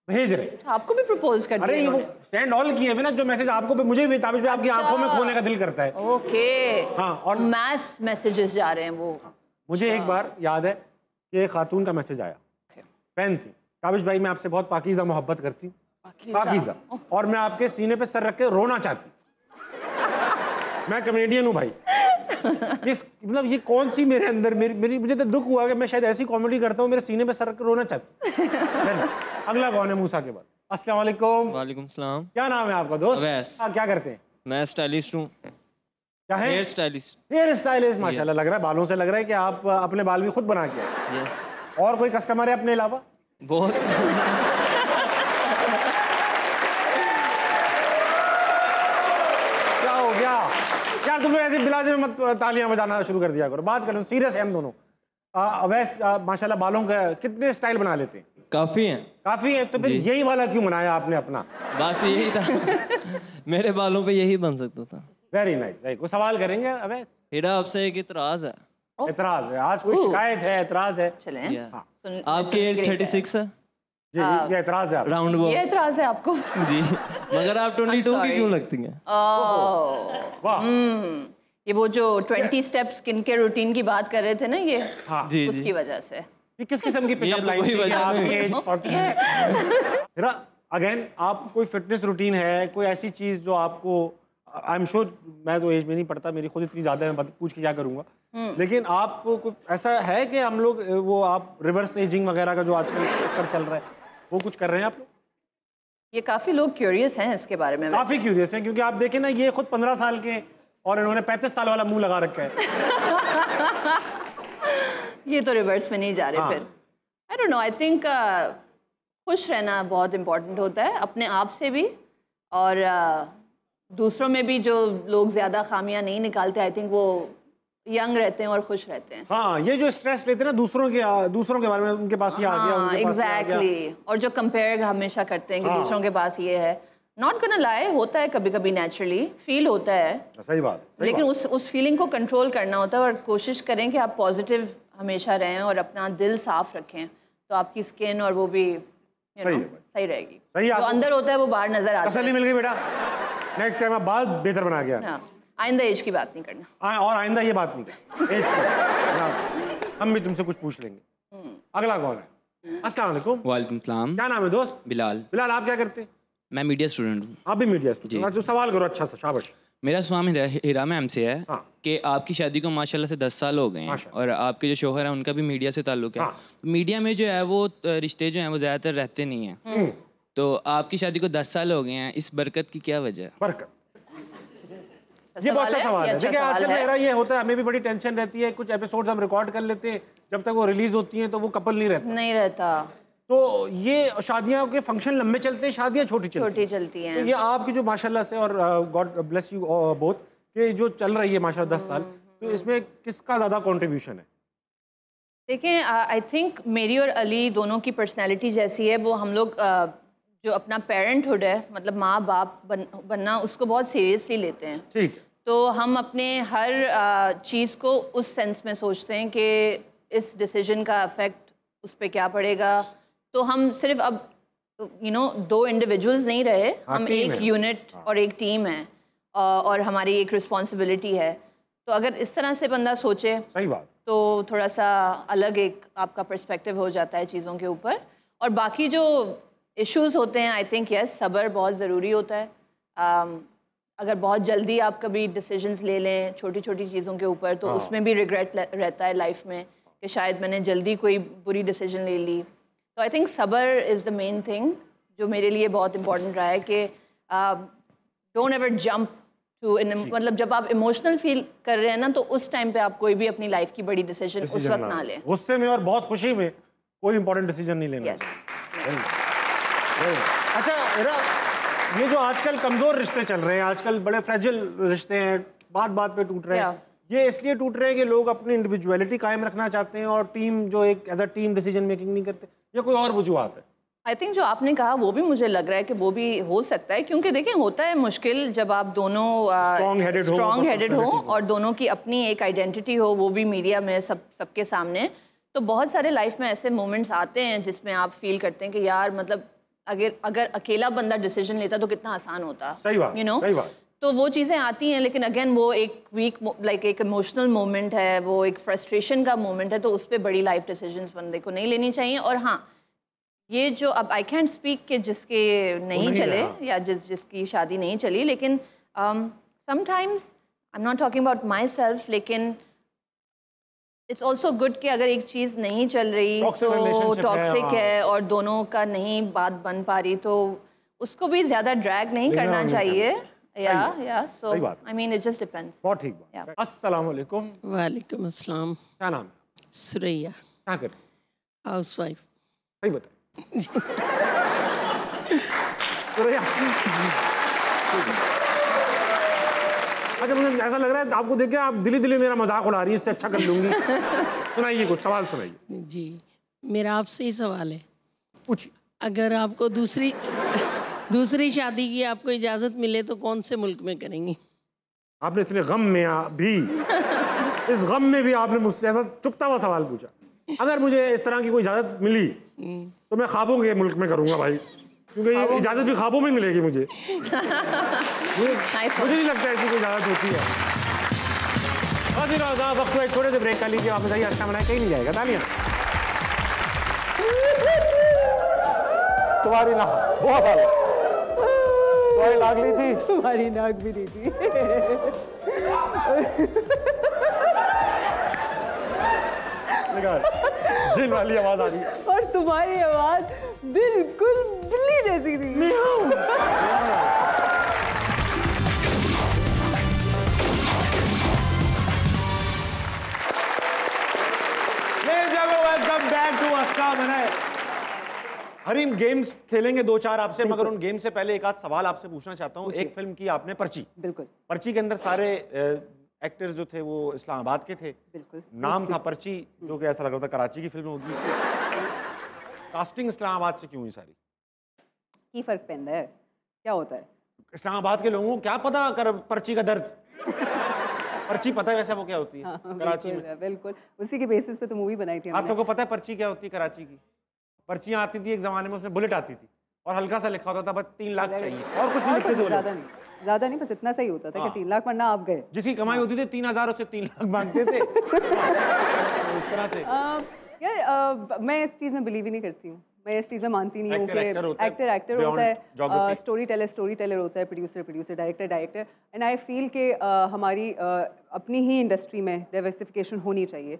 भेज रहे। आपको भी प्रपोज कर दिया? अरे वो सेंड ऑल किए ना जो मैसेज आपको पे मुझे भी ताबिश पे आपकी आंखों में खोने का दिल करता है। ओके। हाँ, और मैस मैसेजेस जा रहे हैं वो। मुझे एक बार याद है कि एक खातून का मैसेज आया, फैन थी, ताबिश भाई मैं आपसे बहुत पाकीज़ा मोहब्बत करती हूँ, पाकीज़ा, और मैं आपके सीने पे सर रख के रोना चाहती हूँ। मैं कमेडियन हूँ भाई, मतलब ये कौन सी मेरे अंदर मेरी मुझे तो दुख हुआ कि मैं शायद ऐसी कॉमेडी करता हूँ, मेरे सीने पे सर रख के रोना चाहती हूँ। अगला कौन है मूसा के बाद? अस्सलाम वालेकुम। वालेकुम सलाम। क्या नाम है आपका दोस्त? अवैस। हाँ, क्या करते हैं? मैं स्टाइलिस्ट हूँ। क्या है? Hair stylist. हेयर स्टाइलिस्ट, माशाल्लाह लग रहा है, बालों से लग रहा है कि आप अपने बाल भी खुद बना के आए। यस। और कोई कस्टमर है अपने अलावा? बहुत। क्या हो गया यार, तुम लोग ऐसे बिलाजे में मत तालियां बजाना शुरू कर दिया करो, बात करो, सीरियस है हम दोनों। अवैस माशाल्लाह बालों का कितने स्टाइल बना लेते हैं? काफी हैं। काफी है, तो फिर यही वाला क्यों बनाया आपने अपना? बस यही था। मेरे बालों पे यही बन सकता था। Very nice. कोई सवाल करेंगे अवैस? हीरा आपसे एक इतराज है। इतराज है? आज कोई शिकायत है, इतराज है? चलें। हाँ। आपकी एज 36 है? ये इतराज है राउंड ये इतराज है आपको? जी, मगर आप 22 की क्यों लगती हैं? वाह। ये वो जो 20 स्टेप स्किन केयर रूटीन की बात कर रहे थे ना, ये हाँ, जी, उसकी वजह से। ये किस किस्म की पिकअप लाइन थी? आपकी एज 40 है। अगेन आप कोई फिटनेस रूटीन है, कोई ऐसी चीज जो आपको, आई एम श्योर मैं तो एज में नहीं पढ़ता, मेरी खुद इतनी ज्यादा है, पूछ के क्या करूंगा, लेकिन आपको कुछ ऐसा है कि हम लोग वो आप रिवर्स एजिंग वगैरह का जो आजकल चक्कर चल रहा है वो कुछ कर रहे हैं आप लोग? ये काफी लोग क्यूरियस हैं इसके बारे में। काफी क्यूरियस हैं, क्योंकि आप देखें ना, ये खुद 15 साल के और इन्होंने 35 साल वाला मुंह लगा रखा है। ये तो रिवर्स में नहीं जा रहे। फिर I don't know, I think खुश रहना बहुत इम्पोर्टेंट होता है, अपने आप से भी और दूसरों में भी। जो लोग ज़्यादा खामियां नहीं निकालते, आई थिंक वो यंग रहते हैं और खुश रहते हैं। हाँ, ये जो स्ट्रेस लेते हैं ना दूसरों के बारे में, उनके पास ये आ गया, एग्जैक्टली। और जो कंपेयर हमेशा करते हैं कि दूसरों के पास ये है, नॉट गोना लाए, होता है कभी कभी, नेचुरली फील होता है। सही बात। लेकिन उस फीलिंग को कंट्रोल करना होता है और कोशिश करें कि आप पॉजिटिव हमेशा रहें और अपना दिल साफ रखें, तो आपकी स्किन और वो भी सही रहेगी। जो अंदर होता है वो बाहर नजर आता है। तसल्ली मिल गई बेटा, नेक्स्ट टाइम आप बाल बेहतर बना गया। हाँ, आइंदा एज की बात नहीं करना। और आइंदा ये बात नहीं करना, एज की। हम भी तुमसे कुछ पूछ लेंगे। अगला कौन है? अस्सलाम वालेकुम। वालेकुम सलाम। क्या नाम है दोस्त? बिलाल। बिलाल, आप क्या करते हैं? मैं मीडिया स्टूडेंट हूँ। आप भी मीडिया स्टूडेंट? जो सवाल करो अच्छा सा, शाबाश। मेरा सवाल हीरा मैम से है कि आपकी शादी को माशाल्लाह से 10 साल हो गए हैं और आपके जो शौहर हैं उनका भी मीडिया से ताल्लुक है। तो मीडिया में जो है वो रिश्ते जो हैं वो ज़्यादातर रहते नहीं हैं, तो आपकी शादी को 10 साल हो गए हैं, इस बरकत की क्या वजह है? बरकत, ये बहुत अच्छा सवाल है। देखिए आजकल मेरा ये होता है, हमें भी बड़ी टेंशन रहती है, कुछ एपिसोड्स हम रिकॉर्ड कर लेते हैं, जब तक वो रिलीज होती हैं तो वो कपल नहीं रहता। तो ये शादियां के फंक्शन लंबे चलते हैं, शादियां छोटी चलती हैं। तो ये आपकी जो माशाल्लाह से, और गॉड ब्लेस यू बोथ, कि जो चल रही है माशाल्लाह 10 साल, तो इसमें किसका ज़्यादा कंट्रीब्यूशन है? देखें, आई थिंक मेरी और अली दोनों की पर्सनैलिटी जैसी है। वो हम लोग जो अपना पेरेंटहुड है, मतलब माँ बाप बनना, उसको बहुत सीरियसली लेते हैं। ठीक। तो हम अपने हर चीज़ को उस सेंस में सोचते हैं कि इस डिसीजन का इफ़ेक्ट उस पर क्या पड़ेगा। तो हम सिर्फ अब दो इंडिविजुअल्स नहीं रहे, हम एक यूनिट और एक टीम है, और हमारी एक रिस्पॉन्सिबिलिटी है। तो अगर इस तरह से बंदा सोचे, सही बात, तो थोड़ा सा अलग एक आपका पर्सपेक्टिव हो जाता है चीज़ों के ऊपर। और बाकी जो इश्यूज़ होते हैं, आई थिंक यस, सब्र बहुत ज़रूरी होता है। अगर बहुत जल्दी आप कभी डिसीजंस ले लें छोटी छोटी चीज़ों के ऊपर, तो उसमें भी रिग्रेट रहता है लाइफ में कि शायद मैंने जल्दी कोई बुरी डिसीजन ले ली। तो आई थिंक सब्र इज़ द मेन थिंग जो मेरे लिए बहुत इंपॉर्टेंट रहा है कि डोंट एवर जंप मतलब जब आप इमोशनल फील कर रहे हैं ना, तो उस टाइम पे आप कोई भी अपनी लाइफ की बड़ी डिसीजन उस वक्त ना लें। गुस्से में और बहुत खुशी में कोई इंपॉर्टेंट डिसीजन नहीं लेना। अच्छा, ये जो आजकल कमजोर रिश्ते चल रहे हैं, आजकल बड़े फ्रेजिल रिश्ते हैं, बात बात पे टूट रहे हैं, ये इसलिए टूट रहे हैं कि लोग अपनी इंडिविजुअलिटी कायम रखना चाहते हैं और टीम जो एक as a team decision making नहीं करते, या कोई और वजूहत है? आई थिंक जो आपने कहा वो भी मुझे लग रहा है कि वो भी हो सकता है, क्योंकि देखिए होता है मुश्किल जब आप दोनों स्ट्रॉन्ग हेडेड हो और दोनों की अपनी एक आइडेंटिटी हो, वो भी मीडिया में सबके सामने। तो बहुत सारे लाइफ में ऐसे मोमेंट्स आते हैं जिसमें आप फील करते हैं कि यार मतलब अगर अकेला बंदा डिसीजन लेता तो कितना आसान होता, सही बात, you know? सही बात। तो वो चीज़ें आती हैं, लेकिन अगेन वो एक वीक लाइक एक इमोशनल मोमेंट है, वो एक फ्रस्ट्रेशन का मोमेंट है, तो उस पर बड़ी लाइफ डिसीजंस बंदे को नहीं लेनी चाहिए। और हाँ, ये जो अब आई कैंट स्पीक के जिसके नहीं चले या जिसकी शादी नहीं चली, लेकिन sometimes I am not talking about my self, लेकिन इट्स ऑल्सो गुड कि अगर एक चीज़ नहीं चल रही तो टॉक्सिक है और दोनों का नहीं बात बन पा रही, तो उसको भी ज़्यादा ड्रैग नहीं करना चाहिए। या so I mean it just depends. बहुत ठीक बात। अस्सलाम वालेकुम। वालेकुम अस्सलाम। क्या नाम है? सुरैया। क्या करते? हाउसवाइफ। सही बताए। सुरैया, अच्छा मुझे ऐसा लग रहा है आपको देख के आप दिली मेरा मजाक उड़ा रही है, इससे अच्छा कर लूंगी। सुनाइए, कुछ सवाल सुनाइए। जी, मेरा आपसे ही सवाल है। पूछिए। अगर आपको दूसरी शादी की आपको इजाजत मिले तो कौन से मुल्क में करेंगी? आपने इतने गम में भी इस गम में भी आपने मुझसे ऐसा चुपता हुआ सवाल पूछा। अगर मुझे इस तरह की कोई इजाजत मिली तो मैं ख्वाबों के मुल्क में करूंगा भाई, क्योंकि ये इजाजत भी ख्वाबों में मिलेगी मुझे। मुझे नहीं लगता ऐसी कोई इजाजत होती है। वक्त एक छोटे से ब्रेक कर लीजिए, आप बताइए अच्छा बनाए, कहीं नहीं जाएगा। तालियां तुम्हारी ना बहुत हाल, तुम्हारी नाक ली थी, तुम्हारी नाक भी ली थी। जिन वाली आवाज आ रही है और तुम्हारी आवाज बिल्कुल बिल्ली जैसी थी। वेलकम बैक टू अस्का बनाए। हरीम, गेम्स खेलेंगे 2-4 आपसे, मगर उन गेम से पहले एक आध सवाल आपसे पूछना चाहता हूँ। एक फिल्म की आपने पर्ची, बिल्कुल, पर्ची के अंदर सारे एक्टर्स जो थे वो इस्लामाबाद के थे, बिल्कुल, नाम था पर्ची, जो कि ऐसा लग रहा था कराची की फिल्म होगी। कास्टिंग इस्लामाबाद से क्यों हुई सारी? की फर्क पैंदा है, क्या होता है? इस्लामाबाद के लोगों को क्या पता कर पर्ची का दर्द? पर्ची पता है वैसे वो क्या होती है? हाँ, कराची में बिल्कुल उसी के बेसिस पे तो मूवी बनाई थी। आप सबको पता है पर्ची क्या होती है? कराची की पर्चियाँ आती थी एक जमाने में, उसमें बुलेट आती थी और हल्का सा लिखा होता था बस 3 लाख चाहिए, और कुछ नहीं लिखते थे। ज्यादा नहीं, बस इतना सही होता था कि 3 लाख वरना आप गए। जिसकी कमाई होती थी 3000 से 3 लाख मांगते थे। इस तरह से यार मैं इस चीज़ में बिलीव ही नहीं करती हूँ। मैं इस चीज़ में मानती नहीं हूँ कि एक्टर होता है, स्टोरी टेलर होता है, producer, director. And I feel कि हमारी अपनी ही इंडस्ट्री में डाइवर्सिफिकेशन होनी चाहिए।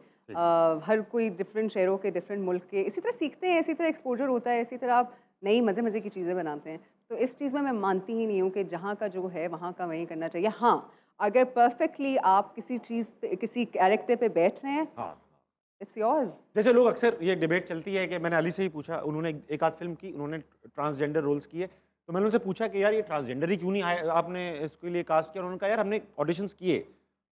हर कोई डिफरेंट शहरों के, डिफरेंट मुल्क के इसी तरह सीखते हैं, इसी तरह एक्सपोजर होता है, इसी तरह आप नई मज़े की चीज़ें बनाते हैं। तो इस चीज़ में मैं मानती ही नहीं हूँ कि जहाँ का जो है वहाँ का वहीं करना चाहिए। हाँ, अगर परफेक्टली आप किसी चीज़ पे, किसी कैरेक्टर पे बैठ रहे हैं, इट्स योर्स। जैसे लोग अक्सर ये डिबेट चलती है कि मैंने अली से ही पूछा, उन्होंने एक आध फिल्म की, उन्होंने ट्रांसजेंडर रोल्स किए, तो मैंने उनसे पूछा कि यार ये ट्रांसजेंडर ही क्यों नहीं आए, आपने इसके लिए कास्ट किया? उन्होंने कहा यार हमने ऑडिशंस किए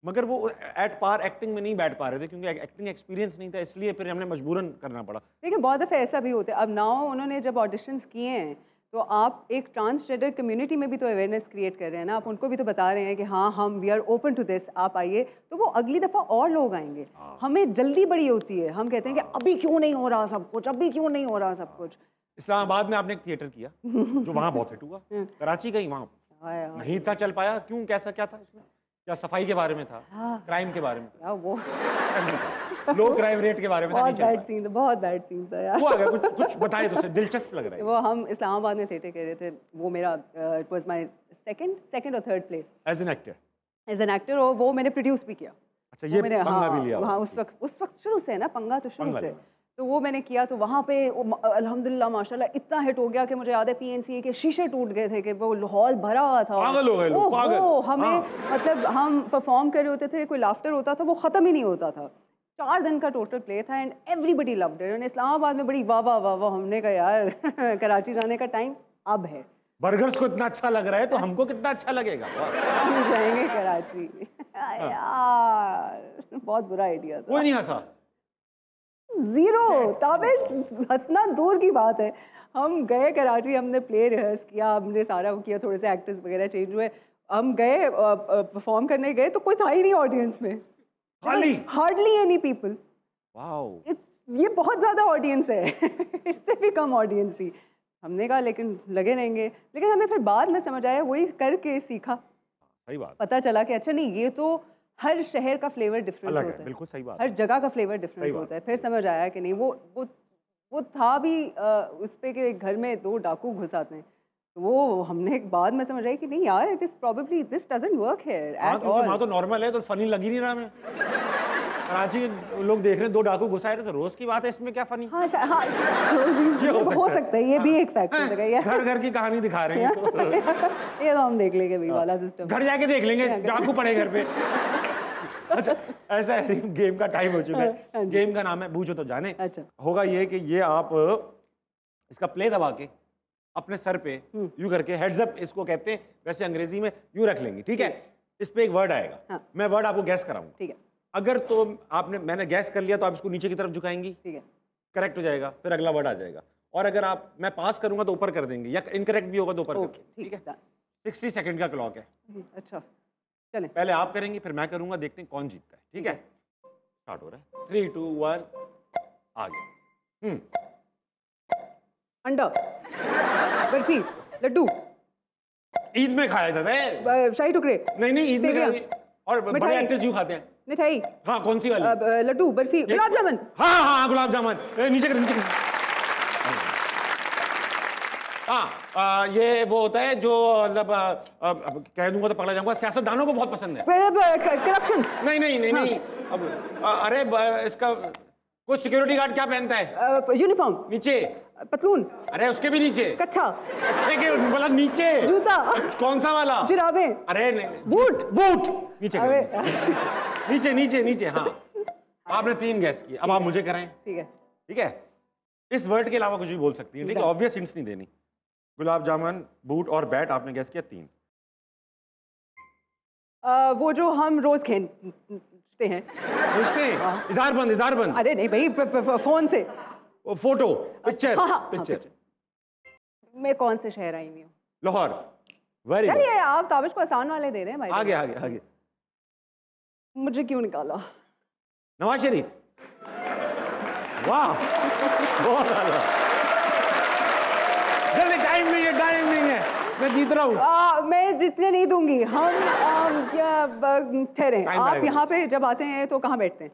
मगर वो एट पार एक्टिंग में नहीं बैठ पा रहे थे, क्योंकि एक्टिंग एक्सपीरियंस नहीं था, इसलिए फिर हमने मजबूरन करना पड़ा। देखिए बहुत दफ़े ऐसा भी होता है। अब नाउ उन्होंने जब ऑडिशंस किए हैं तो आप एक ट्रांसजेंडर कम्युनिटी में भी तो अवेयरनेस क्रिएट कर रहे हैं ना, आप उनको भी तो बता रहे हैं कि हाँ हम we are open to this, आप आइए, तो वो अगली दफ़ा और लोग आएंगे। हमें जल्दी बड़ी होती है, हम कहते हैं कि अभी क्यों नहीं हो रहा सब कुछ, अभी क्यों नहीं हो रहा सब कुछ। इस्लामाबाद में आपने एक थिएटर किया जो वहाँ बहुत हिट हुआ, कराची गई वहाँ नहीं था, चल पाया क्यों? कैसा क्या था इसमें? क्या सफाई के बारे में था? क्राइम के बारे में था? वो लो क्राइम रेट के बारे में था? बहुत बैड सीन था यार। वो अगर कुछ बताए तो दिलचस्प लग रहा है। वो हम इस्लामाबाद में थिएटर कर रहे थे, वो मेरा इट वाज माय सेकंड और third play as an actor, और वो मैंने प्रोड्यूस भी किया। अच्छा, ये पंगा भी लिया? हाँ, उस वक्त शुरू से है ना, पंगा तो शुरू से। तो वो मैंने किया, तो वहाँ पे अल्हम्दुलिल्लाह माशाल्लाह इतना हिट हो गया कि मुझे याद है PNCA के शीशे टूट गए थे कि वो हॉल भरा हुआ था। पागल हो गए लोग, पागल। हमें मतलब हम परफॉर्म कर रहे होते थे, कोई लाफ्टर होता था वो ख़त्म ही नहीं होता था। 4 दिन का टोटल प्ले था and everybody loved it. Islamabad में बड़ी वाह वाह वाह वाह, हमने कहा यार कराची जाने का टाइम अब है। बर्गर्स को इतना अच्छा लग रहा है तो हमको कितना अच्छा लगेगा। हम जाएंगे कराची। यार बहुत बुरा आइडिया था। कोई नहीं हंसा, जीरो। ताबिश हंसना दूर की बात है। हम गए कराची, हमने प्ले रिहर्स किया, हमने सारा किया, थोड़े से एक्टर्स वगैरह चेंज हुए, हम गए परफॉर्म करने गए तो कोई था ही नहीं ऑडियंस में, हार्डली एनी पीपल। वाओ, ये बहुत ज्यादा ऑडियंस है। इससे भी कम ऑडियंस थी। हमने कहा लेकिन लगे रहेंगे, लेकिन हमें फिर बाद में समझ आया, वही करके सीखा। सही बात। पता चला कि अच्छा नहीं, ये तो हर शहर का फ्लेवर डिफरेंट होता है। बिल्कुल सही बात। हर जगह का फ्लेवर डिफरेंट होता है। फिर समझ आया कि नहीं, वो था भी उस पे कि घर में 2 डाकू घुस आते हैं, तो वो हमने बाद में समझ आया कि नहीं यार, it is probably this doesn't work here at all. वहाँ तो नॉर्मल है, तो फनी लग ही नहीं रहा हमें। कराची के लोग देख रहे हैं 2 डाकू घुसाए रहे, तो रोज की बात है, इसमें क्या फनी? हाँ, ये हो सकता है, ये भी एक फैक्टर है। घर घर की कहानी दिखा रहे हैं तो। ये तो हम देख लेंगे भाई वाला सिस्टम, घर जाके देख लेंगे, डाकू पड़े घर पे। अच्छा, ऐसा है, गेम का टाइम हो चुका है। गेम का नाम है बूझो तो जाने। अच्छा, होगा ये कि ये आप इसका प्ले दबा के अपने सर पे यूं करके हेड्स अप इसको कहते हैं, वैसे अंग्रेजी में यूं रख लेंगे, ठीक है? इस पे एक वर्ड आएगा। हाँ। मैं वर्ड आपको गैस कराऊंगा, ठीक है? अगर तो मैंने गैस कर लिया तो आप इसको नीचे की तरफ झुकाएंगी, ठीक है? करेक्ट हो जाएगा, फिर अगला वर्ड आ जाएगा। और अगर मैं पास करूंगा तो ऊपर कर देंगे, या इनकरेक्ट भी होगा तो ऊपर कर, ठीक है? 60 सेकंड का क्लॉक है। अच्छा, चलें। पहले आप करेंगे, फिर मैं करूंगा, देखते हैं कौन जीतता है, ठीक है? स्टार्ट हो रहा है। 3 2 1 आगे। अंडा, बर्फी, लड्डू। ईद में खाया जाता है। शाही टुकड़े। नहीं, ईद में और बड़े एक्टर्स यूं खाते हैं। मिठाई। हाँ, कौन सी वाली? लड्डू, बर्फी, गुलाब जामुन। हाँ, गुलाब जामुन। नीचे कर, नीचे कर। हाँ, ये वो होता है जो मतलब कह दूंगा तो पकड़ा जाऊंगा, सियासतदानों को बहुत पसंद है। करप्शन। नहीं। अब अरे इसका कुछ सिक्योरिटी गार्ड क्या पहनता है? यूनिफॉर्म। नीचे पतलून। अरे उसके भी नीचे। कच्छा। अच्छे के बोला नीचे। जूता। कौन सा वाला? जुराबे। अरे नहीं, बूट। नीचे नीचे। हाँ, आपने 3 गैस किए, अब आप मुझे कराएं। ठीक है। इस वर्ड के अलावा कुछ भी बोल सकती है, ठीक है? ऑब्वियस हिंट्स नहीं देनी। गुलाब जामुन, बूट और बैट आपने गैस किया 3। वो जो हम रोज खेलते हैं। इज़ारबंद। अरे नहीं भाई, फोन से फोटो, पिक्चर। मैं कौन से शहर आई नहीं हूँ? लाहौर। Very good. यार आप ताबिश को आसान वाले दे रहे हैं भाई। आगे। मुझे क्यों निकाला? नवाज शरीफ। वाह, बहुत अच्छा। जल्दी, टाइम नहीं है, मैं जीत रहा हूँ। मैं जीतने नहीं दूंगी। हम ठहरे। आप यहाँ पे जब आते हैं तो कहाँ बैठते हैं?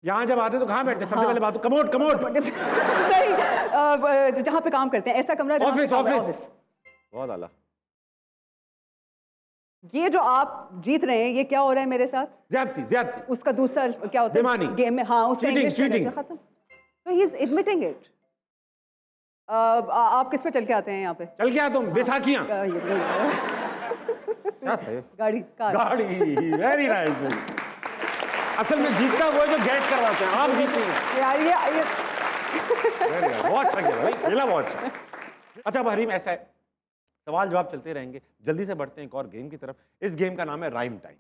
यहाँ जब आते हैं तो कहाँ बैठते हैं? सबसे पहले बात तो कमोड। नहीं, जहाँ पे काम करते हैं, ऐसा कमरा। ऑफिस। बहुत आला। ये जो आप जीत रहे हैं, ये क्या हो रहा है मेरे साथ? ज्यादती। उसका दूसरा क्या होता है? गेम में। हाँ, उसका इंग्लिश खत्म। तो ही इज एडमिटिंग इट। आप किस पे चल के आते हैं यहाँ पे? चल के आता हूँ, बैसाखियाँ। गाड़ी। Very nice. असल में जीतता वो जो गेट करवाते हैं, आप जीते हैं यार। ये बहुत अच्छा किया भाई, खेला बहुत अच्छा। अच्छा हरीम, ऐसा है, सवाल जवाब चलते रहेंगे। जल्दी से बढ़ते हैं एक और गेम की तरफ। इस गेम का नाम है राइम टाइम।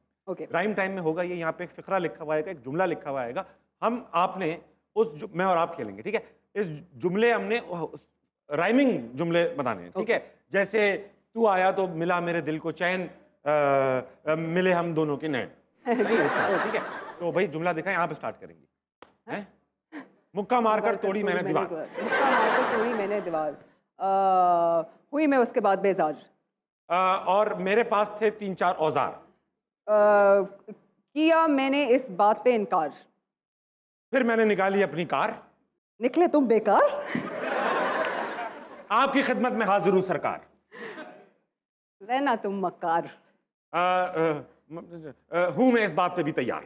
राइम टाइम में होगा ये, यहाँ पे एक फिक्रा लिखा हुआ है, एक जुमला लिखा हुआ है। आपने मैं और आप खेलेंगे, ठीक है? इस जुमले हमने राइमिंग जुमले बताने हैं, ठीक है? जैसे तू आया तो मिला मेरे दिल को चैन, मिले हम दोनों के नैन, ठीक है? तो भाई जुमला दिखाएं, आप स्टार्ट करेंगे। मुक्का मारकर तोड़ी मैंने दीवार, हुई मैं उसके बाद बेजार, और मेरे पास थे 3-4 औजार, किया मैंने इस बात पे इनकार, फिर मैंने निकाली अपनी कार, निकले तुम बेकार, आपकी खिदमत में हाजिर हूं सरकार, रहना तुम मक्कार, हूं मैं इस बात पे भी तैयार।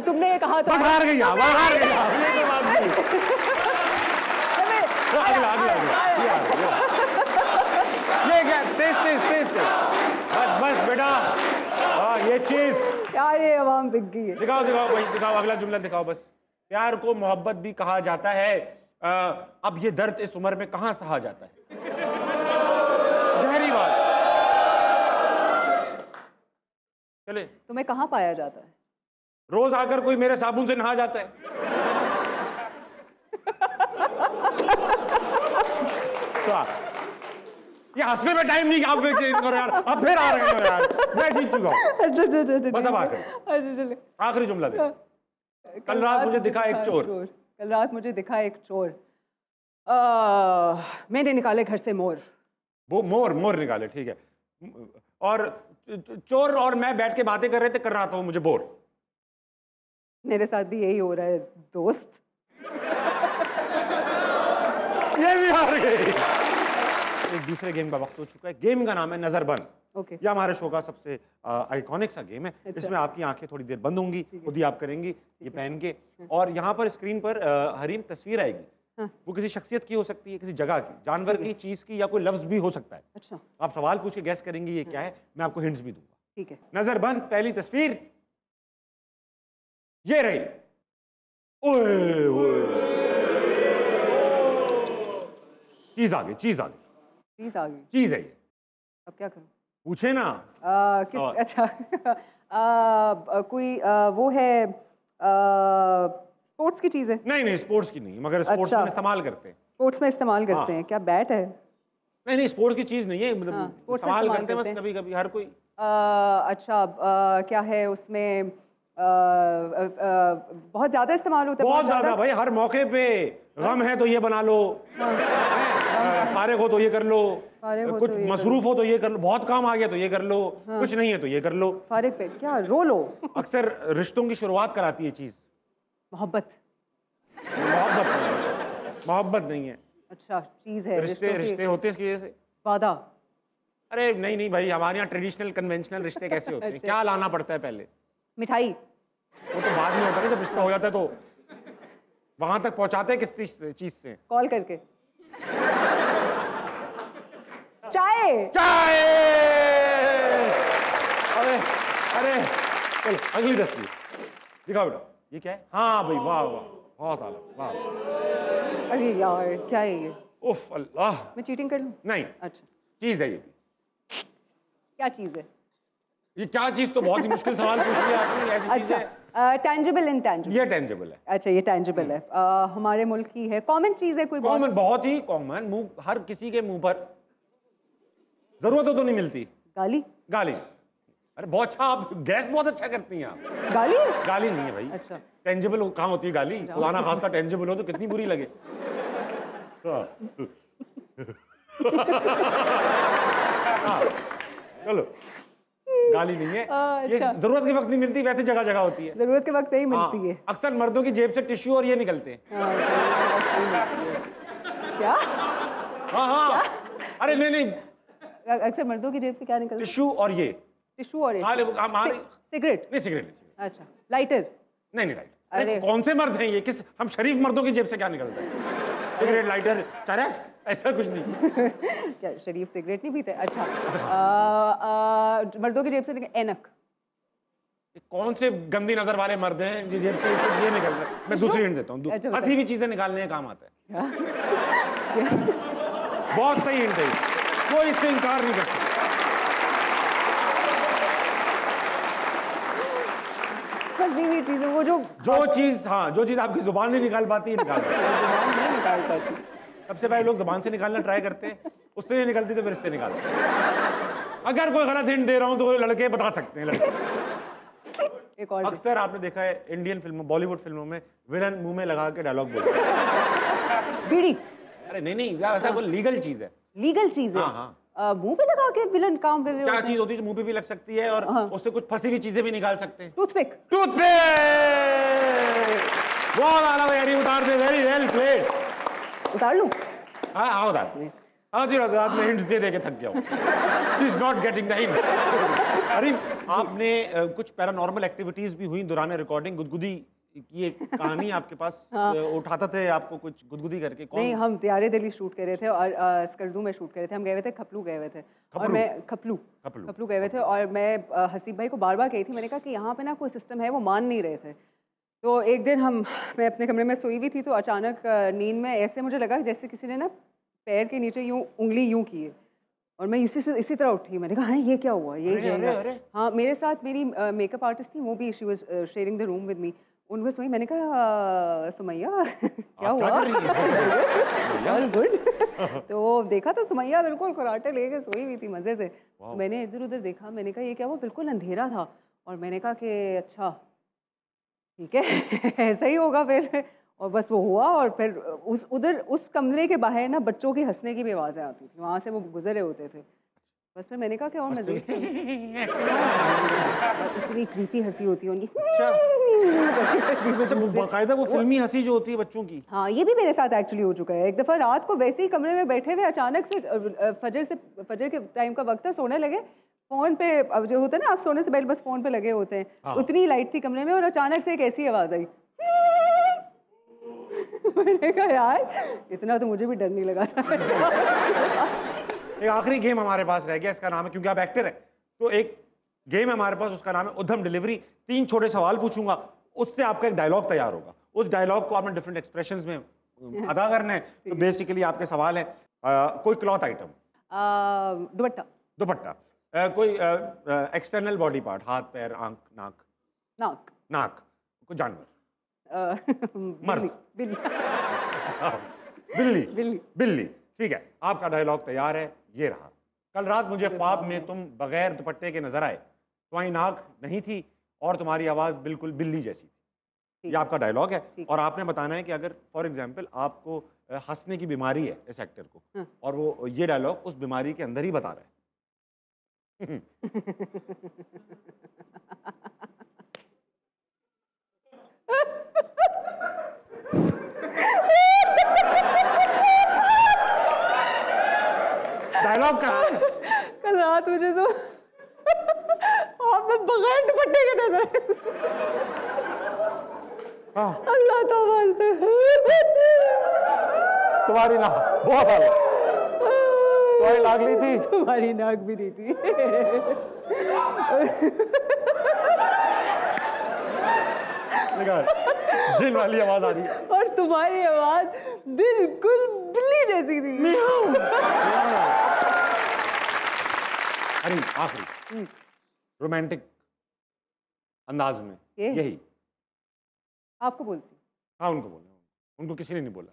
तुमने कहा तो बाहर गई, बाहर गई, ये तो बात नहीं। ये क्या तेज बस बेटा, ये चीज यार ये आवाम बिक गई है। दिखाओ भाई, दिखाओ अगला जुमला दिखाओ बस। प्यार को मोहब्बत भी कहा जाता है, अब ये दर्द इस उम्र में कहां सहा जाता है। गहरी बात। चले, तुम्हें कहाँ पाया जाता है? रोज आकर कोई मेरे साबुन से नहा जाता है। ये हंसने में टाइम नहीं, आप करो यार, अब फिर आ रहे हो यार, मैं जीत चुका हूं। बस अब आखिरी जुमला दे। कल रात मुझे दिखा एक चोर। कल रात मुझे दिखा एक चोर, मैंने निकाले घर से मोर। वो मोर निकाले, ठीक है। और चोर और मैं बैठ के बातें कर रहे थे, कर रहा था मुझे बोर। मेरे साथ भी यही हो रहा है दोस्त। ये भी हार गई। एक दूसरे गेम का वक्त हो चुका है। गेम का नाम है नजरबंद। ओके। ये हमारे शो का सबसे आइकॉनिक सा गेम है। अच्छा। इसमें आपकी आंखें थोड़ी देर बंद होंगी, खुद ही आप करेंगी ये पहन के, और यहाँ पर स्क्रीन पर हरीम तस्वीर आएगी। हाँ। वो किसी शख्सियत की हो सकती है, किसी जगह की, जानवर की, चीज की, या कोई लफ्ज भी हो सकता है। अच्छा। आप सवाल पूछ के गैस करेंगे ये क्या है, मैं आपको हिंट्स भी दूंगा। ठीक है। नजरबंद, पहली तस्वीर ये रही। ओए ओए, चीज आ गई। चीज आ गई। चीज है ये। अब क्या करूं? पूछे ना। अच्छा कोई वो है स्पोर्ट्स की चीज है? नहीं, स्पोर्ट्स की नहीं, मगर स्पोर्ट्स में इस्तेमाल करते हैं। स्पोर्ट्स में इस्तेमाल करते हैं? क्या बैट है? नहीं, स्पोर्ट्स की चीज नहीं है, मतलब इस्तेमाल करते हैं बस कभी कभी हर कोई। अच्छा क्या है उसमें? बहुत ज्यादा इस्तेमाल होता है? बहुत ज्यादा भाई, हर मौके पे। गम है तो ये बना लो, फारिग हो तो ये कर लो, कुछ मसरूफ हो तो ये कर लो, बहुत काम आ गया तो ये कर लो, कुछ नहीं है तो ये कर लो। फारिग पे क्या रो लो। अक्सर रिश्तों की शुरुआत कराती है चीज। मोहब्बत नहीं है। अच्छा चीज है। रिश्ते होते हैं इसकी वजह से। वादा। अरे नहीं भाई, हमारे यहाँ ट्रेडिशनल कन्वेंशनल रिश्ते कैसे होते हैं? क्या लाना पड़ता है पहले? मिठाई। वो तो बाद में होता है, जब रिश्ता हो जाता है तो वहां तक पहुंचाते हैं किस चीज से? कॉल करके। चाय। अरे चलो अगली तस्वीर दिखाओ बेटा। ये क्या है? हाँ भाई, वाह बहुत आला, वाह। अरे यार क्या है ये? उफ अल्लाह। मैं चीटिंग कर लूं? नहीं। अच्छा चीज है ये। क्या चीज है ये? क्या चीज तो बहुत ही मुश्किल सवाल पूछ लिया आपने। ऐसी चीज है टेंजिबल इनटेंजिबल? ये टेंजिबल है। अच्छा ये टेंजिबल है। हमारे मुल्क की है, कॉमन चीज है कोई? कॉमन, बहुत ही कॉमन, मुंह हर किसी के मुंह पर, जरूरत हो तो नहीं मिलती। गाली। अरे बहुत अच्छा, आप गैस बहुत अच्छा करती हैं आप। गाली नहीं है भाई। अच्छा टेंजिबल कहाँ होती है गाली? खुदा खास्ता टेंजिबल हो तो कितनी बुरी लगे। चलो गाली नहीं है। ये जरूरत के वक्त नहीं मिलती, वैसे जगह जगह होती है। जरूरत के वक्त नहीं मिलती है। अक्सर मर्दों की जेब से टिश्यू और ये निकलते हैं। क्या? हाँ अरे नहीं, अक्सर मर्दों की जेब से क्या निकलता है? टिश्यू और ये। सिगरेट? नहीं सिगरेट। अच्छा लाइटर? नहीं लाइटर। अरे कौन से मर्द हैं ये? किस हम शरीफ मर्दों की जेब से क्या निकलता है? सिगरेट, लाइटर, चरस, ऐसा कुछ नहीं। क्या शरीफ सिगरेट नहीं पीते? अच्छा मर्दों की जेब से ऐनक? कौन से गंदी नजर वाले मर्द हैं जिस जेब से ये निकल रहा है? मैं दूसरी हिंट देता हूँ। हंसी भी चीजें निकालने का काम आता है। बहुत सही हिंट है, कोई इससे इनकार नहीं करता। वो जो चीज आपकी जुबान नहीं निकाल पाती निकाल पाती। सबसे पहले लोग जुबान से निकालना ट्राई करते हैं, उससे नहीं निकलती तो फिर इससे निकालते। अगर कोई गलत हिंट दे रहा हूं तो लड़के बता सकते हैं। एक और अक्सर आपने देखा है इंडियन फिल्मों, बॉलीवुड फिल्मों में विलन मुंह में लगा के डायलॉग बोलते हैं। बीड़ी? अरे नहीं, ऐसा कोई लीगल चीज है। लीगल चीज है? हाँ। मुंह पे लगा के विलन काम कर रहे हो? क्या चीज होती है जो मुंह पे भी लग सकती है और उससे कुछ फंसी हुई चीजें भी निकाल सकते हैं? टूथपिक? बहुत आला यारी, उतार दे। Very well played. उतार लूं? हाँ उतार। आधी रात में हिंट्स दे के थक गया हूँ। He is not getting the hint. अरे आपने कुछ पैरानॉर्मल एक्टिविटीज भी हुई दौरान रिकॉर्डिंग, गुदगुदी की एक कहानी आपके पास उठाता थे आपको कुछ गुदगुदी करके? कौन? नहीं, हम त्यारे दिल्ली शूट कर रहे थे और स्कर्दू में शूट कर रहे थे। हम गए हुए थे खपलू गए हुए थे और मैं खपलू गए हुए थे और मैं हसीब भाई को बार बार कही थी, मैंने कहा कि यहाँ पे ना कोई सिस्टम है, वो मान नहीं रहे थे। तो एक दिन मैं अपने कमरे में सोई हुई थी तो अचानक नींद में ऐसे मुझे लगा जैसे किसी ने ना पैर के नीचे यूँ उंगली यूँ की है और मैं इसी तरह उठी। मैंने कहा हाँ ये क्या हुआ, ये हाँ मेरे साथ मेरी मेकअप आर्टिस्ट थी, वो भी she was sharing the room with me. उनको सोई, मैंने कहा सुमैया क्या हुआ? All good? तो देखा तो सुमैया बिल्कुल कराटे लेके सोई हुई थी मज़े से। मैंने इधर उधर देखा, मैंने कहा ये क्या हुआ? बिल्कुल अंधेरा था और मैंने कहा कि अच्छा ठीक है ऐसा ही होगा फिर। और बस वो हुआ और फिर उस कमरे के बाहर ना बच्चों की हंसने की भी आवाज़ें आती थी, वहाँ से वो गुजरे होते थे। बस फिर मैंने कहा कि और मज़े इतनी क्रीपी हंसी होती है उनकी। बाकायदा वो फिल्मी हंसी जो होती है बच्चों की। हाँ ये भी मेरे साथ एक्चुअली हो चुका है। एक दफ़ा रात को वैसे ही कमरे में बैठे हुए अचानक से फजर के टाइम का वक्त था, सोने लगे, फ़ोन पे अब जो होता है ना आप सोने से पहले बस फ़ोन पे लगे होते हैं, उतनी लाइट थी कमरे में और अचानक से एक ऐसी आवाज़ आई। मैंने कहा यार इतना तो मुझे भी डर नहीं लगा था। एक आखिरी गेम हमारे पास रह गया, इसका नाम है, क्योंकि आप एक्टर हैं तो एक गेम है हमारे पास, उसका नाम है उद्धम डिलीवरी। 3 छोटे सवाल पूछूंगा, उससे आपका एक डायलॉग तैयार होगा। उस डायलॉग को आपने डिफरेंट एक्सप्रेशंस में अदा करना है। तो बेसिकली आपके सवाल है कोई क्लॉथ आइटम, दुपट्टा, कोई एक्सटर्नल बॉडी पार्ट, हाथ पैर आंख नाक, कोई जानवर, मर्द, बिल्ली। ठीक है, आपका डायलॉग तैयार है, ये रहा। कल रात मुझे ख्वाब में तुम बगैर दुपट्टे के नजर आए, तुम्हारी नाक नहीं थी और तुम्हारी आवाज़ बिल्कुल बिल्ली जैसी थी। ये आपका डायलॉग है और आपने बताना है कि अगर फॉर एग्जांपल आपको हंसने की बीमारी है इस एक्टर को और वो ये डायलॉग उस बीमारी के अंदर ही बता रहा है। डायलॉग कहाँ है? कल रात मुझे तो आपने बगैर दुपट्टे के नजर अल्लाह तौबा से तुम्हारी नाक बहुत आला, तुम्हारी नाक ली थी, तुम्हारी नाक भी नहीं थी। जिन वाली आवाज आ रही है और तुम्हारी आवाज बिल्कुल बिल्ली जैसी थी। अरे आखिरी रोमांटिक अंदाज में यही आपको बोलती? हाँ उनको बोलना, उनको किसी ने नहीं बोला।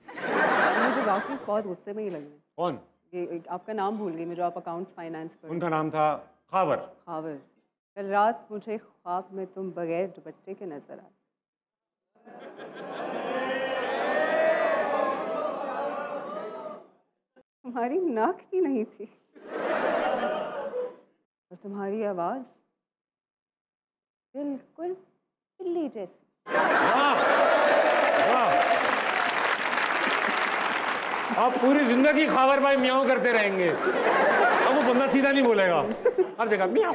मुझे वाकई बहुत गुस्से में ही लग रहे। कौन? ये आपका नाम भूल गई मैं, जो आप अकाउंट्स फाइनेंस पर। उनका नाम था खावर। कल रात मुझे ख्वाब में तुम बगैर दुपट्टे के नजर आए, तुम्हारी नाक भी नहीं थी और तुम्हारी आवाज बिल्कुल बिल्ली जैसी। आप पूरी जिंदगी खावर भाई म्याऊं करते रहेंगे, अब वो बंदा सीधा नहीं बोलेगा हर जगह म्याऊं।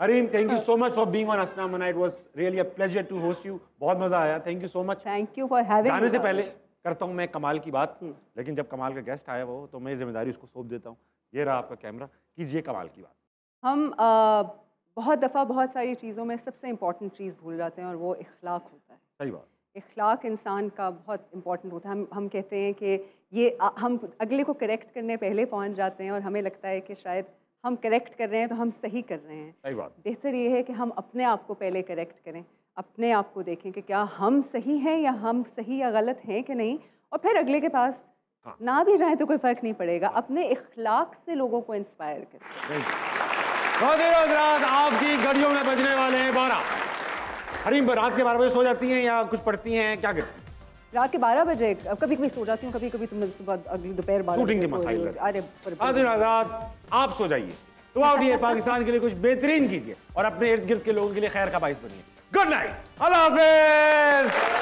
Areen, thank you so much for being on असना मना। It was really a pleasure to host you. बहुत मजा आया, thank you so much. Thank you for having. जाने से पहले करता हूँ मैं कमाल की बात, लेकिन जब कमाल का गेस्ट आया वो तो मैं जिम्मेदारी उसको सौंप देता हूँ। ये रहा आपका कैमरा, कीजिए कमाल की बात। हम बहुत दफ़ा बहुत सारी चीज़ों में सबसे इम्पॉर्टेंट चीज़ भूल जाते हैं और वो इखलाक होता है। सही बात। इखलाक इंसान का बहुत इम्पॉर्टेंट होता है। हम कहते हैं कि ये हम अगले को करेक्ट करने पहले पहुंच जाते हैं और हमें लगता है कि शायद हम करेक्ट कर रहे हैं तो हम सही कर रहे हैं। सही बात। बेहतर ये है कि हम अपने आप को पहले करेक्ट करें, अपने आप को देखें कि क्या हम सही हैं या हम सही या गलत हैं कि नहीं, और फिर अगले के पास ना भी जाए तो कोई फ़र्क नहीं पड़ेगा। अपने इखलाक से लोगों को इंस्पायर करें। आपकी घड़ियों में बजने वाले हैं 12। हरीम, रात के 12 बजे सो जाती हैं या कुछ पढ़ती हैं, क्या करती हैं? रात के 12 बजे कभी कभी सो जाती हूँ, कभी कभी तुम सुबह अगली दोपहर 12 शूटिंग के मसाइल। अरे आप सो जाइए, तो आउटिए पाकिस्तान के लिए कुछ बेहतरीन कीजिए और अपने इर्द गिर्द के लोगों के लिए खैर का बाइस बनिए। गुड नाइट, अल्लाह हाफिज़।